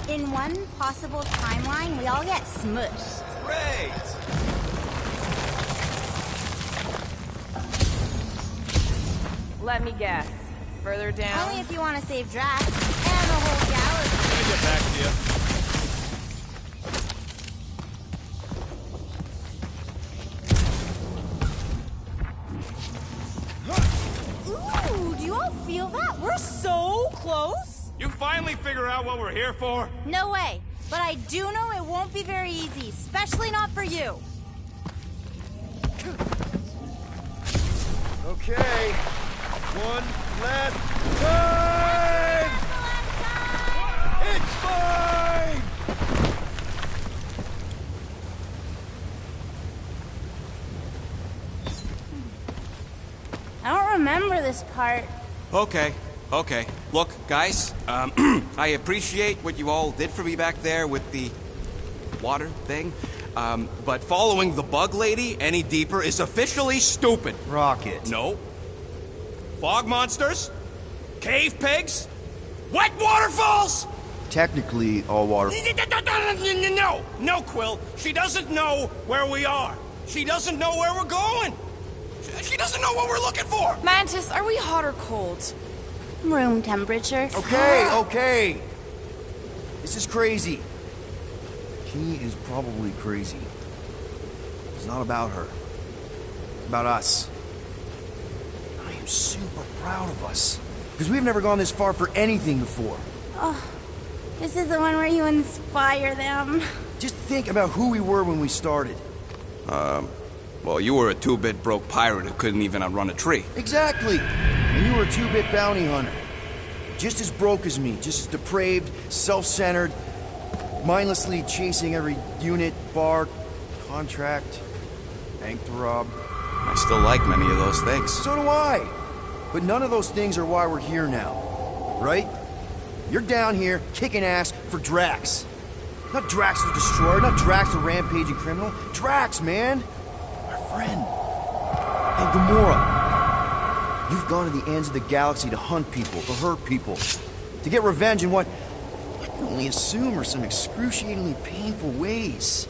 In one possible timeline, we all get smushed. Great! Let me guess. further down? Only if you want to save Drax and the whole galaxy. Let me get back to you. Ooh, do you all feel that? We're so close. You finally figure out what we're here for? No way. But I do know it won't be very easy, especially not for you. Okay. One last time! It's fine! I don't remember this part. Okay. Look, guys, I appreciate what you all did for me back there with the water thing, but following the bug lady any deeper is officially stupid. Rocket. No. Fog monsters? Cave pigs? Wet waterfalls? Technically, all water... No, Quill. She doesn't know where we are. She doesn't know where we're going. She doesn't know what we're looking for. Mantis, are we hot or cold? Room temperature. Okay. This is crazy. She is probably crazy. It's not about her. It's about us. I am super proud of us. Because we've never gone this far for anything before. Oh, this is the one where you inspire them. Just think about who we were when we started. Well, you were a two-bit broke pirate who couldn't even outrun a tree. Exactly. And you were a two-bit bounty hunter. Just as broke as me. Just as depraved, self-centered, mindlessly chasing every unit, bar, contract, bank to rob. I still like many of those things. So do I. But none of those things are why we're here now. Right? You're down here kicking ass for Drax. Not Drax the Destroyer, not Drax the rampaging criminal. Drax, man! Our friend. And Gamora. You've gone to the ends of the galaxy to hunt people, to hurt people, to get revenge in what I can only assume are some excruciatingly painful ways.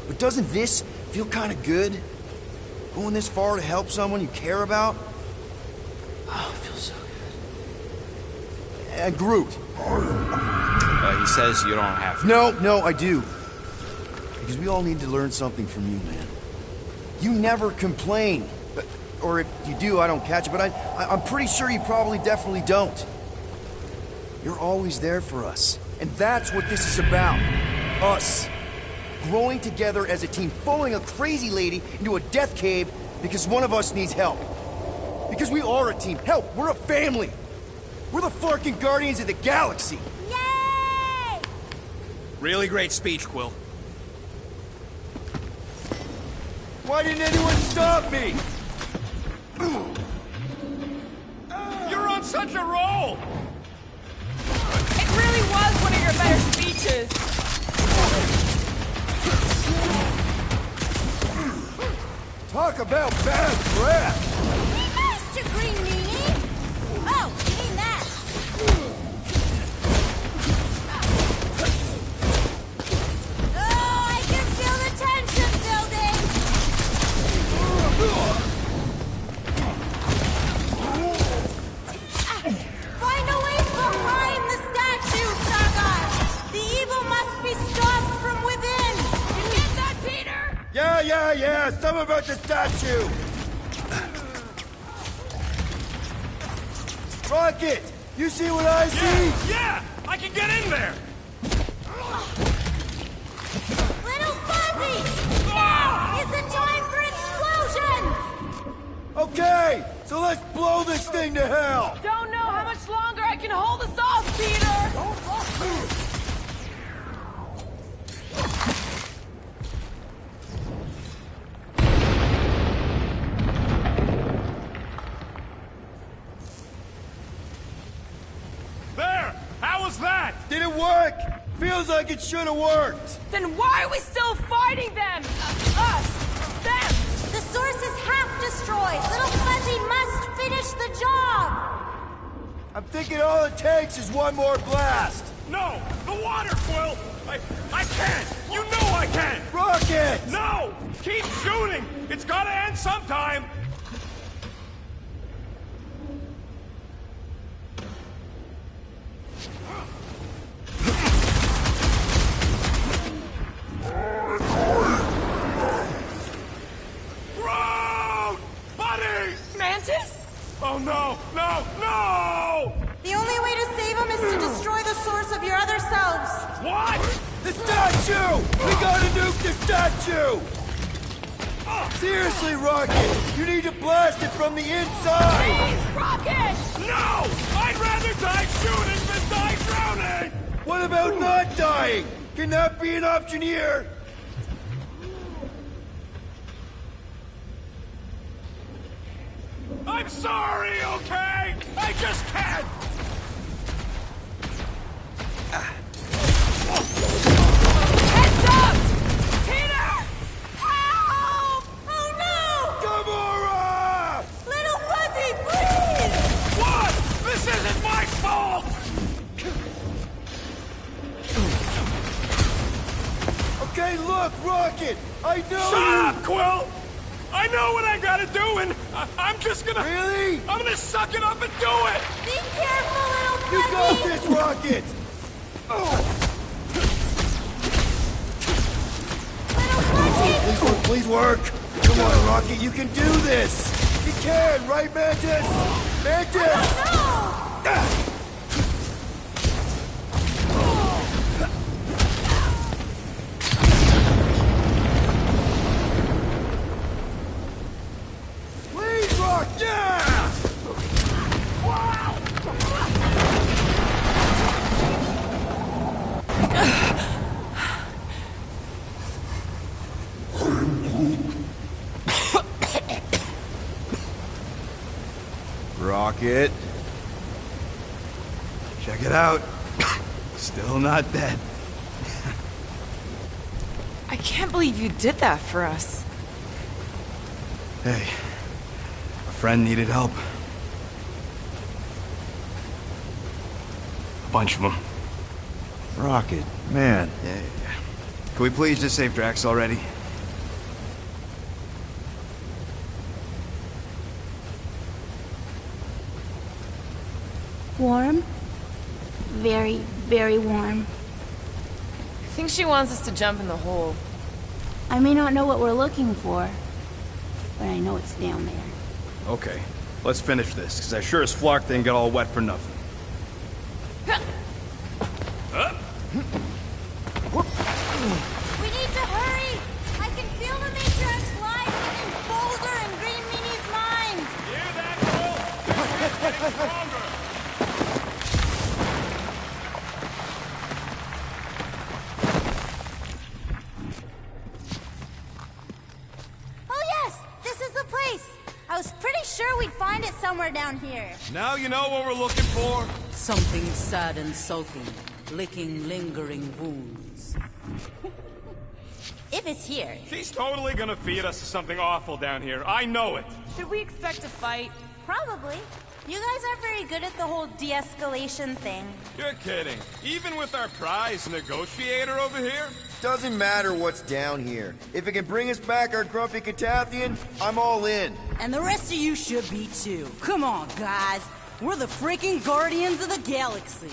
But doesn't this feel kind of good? Going this far to help someone you care about? Oh, it feels so good. And Groot. He says you don't have to. No, I do. Because we all need to learn something from you, man. You never complain. Or if you do, I don't catch it, but I'm pretty sure you probably definitely don't. You're always there for us. And that's what this is about. Us. Growing together as a team, following a crazy lady into a death cave because one of us needs help. Because we are a team. Help, we're a family. We're the fucking Guardians of the Galaxy. Yay! Really great speech, Quill. Why didn't anyone stop me? You're on such a roll! It really was one of your better speeches. Talk about bad breath! Mr. Green Meanie! Oh, you mean that? Oh, I can feel the tension building! Find a way behind the statue, Sargon! The evil must be stopped from within! You get that, Peter? Yeah, some about the statue! Rocket! You see what I see? Yeah! I can get in there! Little Fuzzy! Now is the time for explosions! Okay, so let's blow this thing to hell! Don't know how much longer I can hold us off, Peter! There! How was that? Did it work? Feels like it should have worked! Then why are we still fighting them? Us! Them! The source is half destroyed! Little Fuzzy must finish the job! I'm thinking all it takes is one more blast! No! The water, Quill! I can't! You know I can't! Rocket! No! Keep shooting! It's gotta end sometime! The statue! We gotta nuke the statue! Seriously, Rocket! You need to blast it from the inside! Please, Rocket! No! I'd rather die shooting than die drowning! What about not dying? Can that be an option here? I'm sorry, okay? I just can't! Heads up! Peter! Help! Oh no! Gamora! Little Fuzzy, please! What? This isn't my fault! Okay, look, Rocket! I know Shut up, Quill! I know what I gotta do, and I'm just gonna... Really? I'm gonna suck it up and do it! Be careful, little Fuzzy! You got this, Rocket! Little Fuzzy! Please work, please work! Come on, Rocket, you can do this! You can, right, Mantis? Mantis! No! Please, Rock! Yeah! Rocket. Check it out. Still not dead. I can't believe you did that for us. Hey, a friend needed help. A bunch of them. Rocket, man. Yeah. Can we please just save Drax already? Warm? Very, very warm. I think she wants us to jump in the hole. I may not know what we're looking for, but I know it's down there. Okay, let's finish this, because I sure as Flark didn't get all wet for nothing. We need to hurry! I can feel the Matriarch's life in Boulder and Green Meanie's mind! Hear that, Quill? It's getting stronger! Oh yes! This is the place! I was pretty sure we'd find it somewhere down here. Now you know what we're looking for? Something sad and sulking, licking lingering wounds. If it's here. She's totally gonna feed us to something awful down here. I know it. Should we expect a fight? Probably. You guys aren't very good at the whole de-escalation thing. You're kidding. Even with our prize negotiator over here? Doesn't matter what's down here. If it can bring us back our grumpy Catathian, I'm all in. And the rest of you should be too. Come on, guys. We're the freaking Guardians of the Galaxy.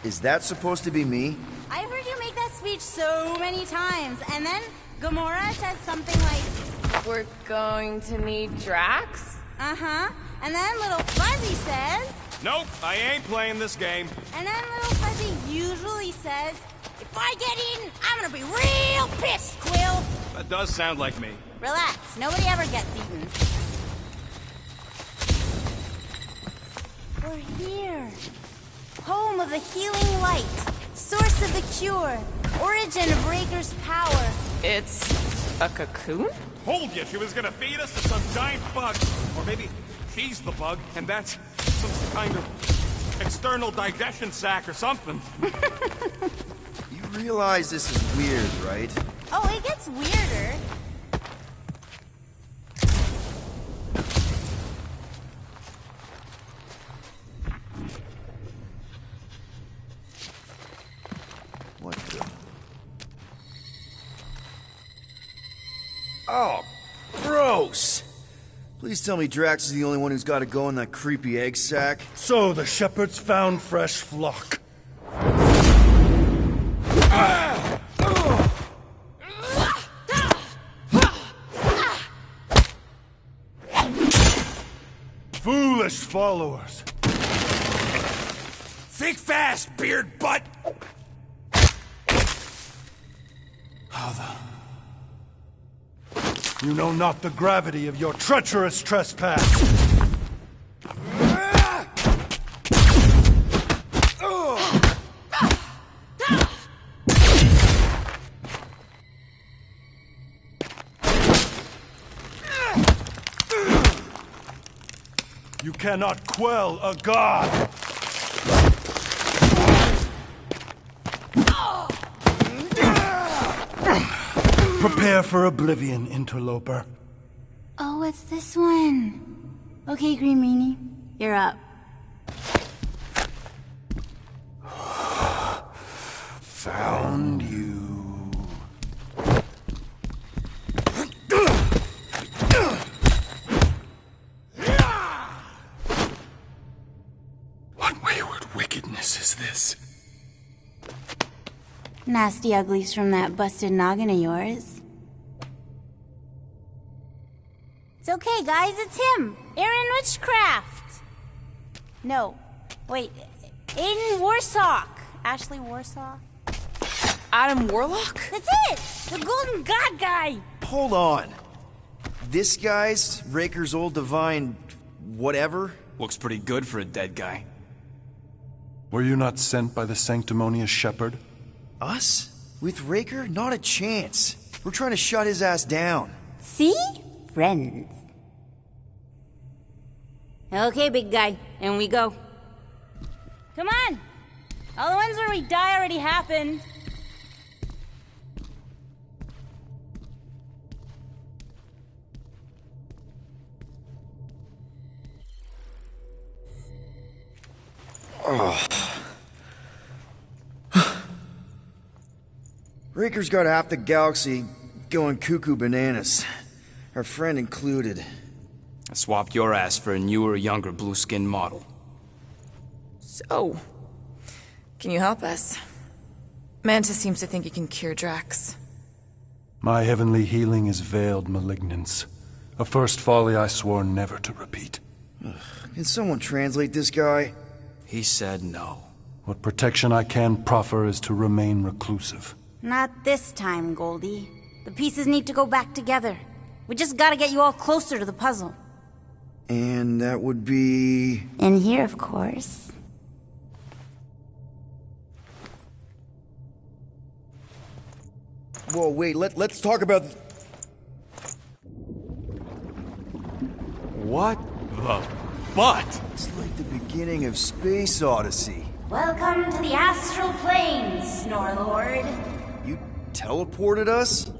Is that supposed to be me? I've heard you make that speech so many times, and then Gamora says something like, We're going to need Drax? uh-huh, and then Little Fuzzy says, Nope, I ain't playing this game. and then Little Fuzzy usually says, if I get eaten, I'm gonna be real pissed, Quill. That does sound like me. Relax, nobody ever gets eaten. We're here. Home of the healing light. Source of the cure. Origin of Raker's power. It's a cocoon? Told you she was gonna feed us to some giant bug. Or maybe she's the bug, and that's some kind of external digestion sac or something. You realize this is weird, right? Oh, it gets weirder. What the... Oh, gross! Please tell me Drax is the only one who's got to go in that creepy egg sack. So the shepherds found fresh flock. Foolish followers. Think fast, beard butt! Father, you know not the gravity of your treacherous trespass. You cannot quell a god! Prepare for oblivion, interloper. Oh, it's this one. Okay, Green Meanie, you're up. Found you. What wayward wickedness is this? Nasty uglies from that busted noggin of yours. It's okay, guys, it's him! Aaron Witchcraft! No, wait, Aiden Warsock. Ashley Warsaw? Adam Warlock? That's it! The Golden God guy! Hold on. This guy's Raker's old divine whatever? Looks pretty good for a dead guy. Were you not sent by the sanctimonious shepherd? Us? With Raker? Not a chance. We're trying to shut his ass down. See? Friends. Okay, big guy, and we go. Come on! All the ones where we die already happened. Raker's got half the galaxy going cuckoo bananas. Our friend included. I swapped your ass for a newer, younger blue-skinned model. So, can you help us? Mantis seems to think you can cure Drax. My heavenly healing is veiled malignance. A first folly I swore never to repeat. Can someone translate this guy? He said no. What protection I can proffer is to remain reclusive. Not this time, Goldie. The pieces need to go back together. We just gotta get you all closer to the puzzle. And that would be... In here, of course. Whoa, wait, let's talk about... What the butt? It's like the beginning of Space Odyssey. Welcome to the astral plane, Snorlord. You teleported us?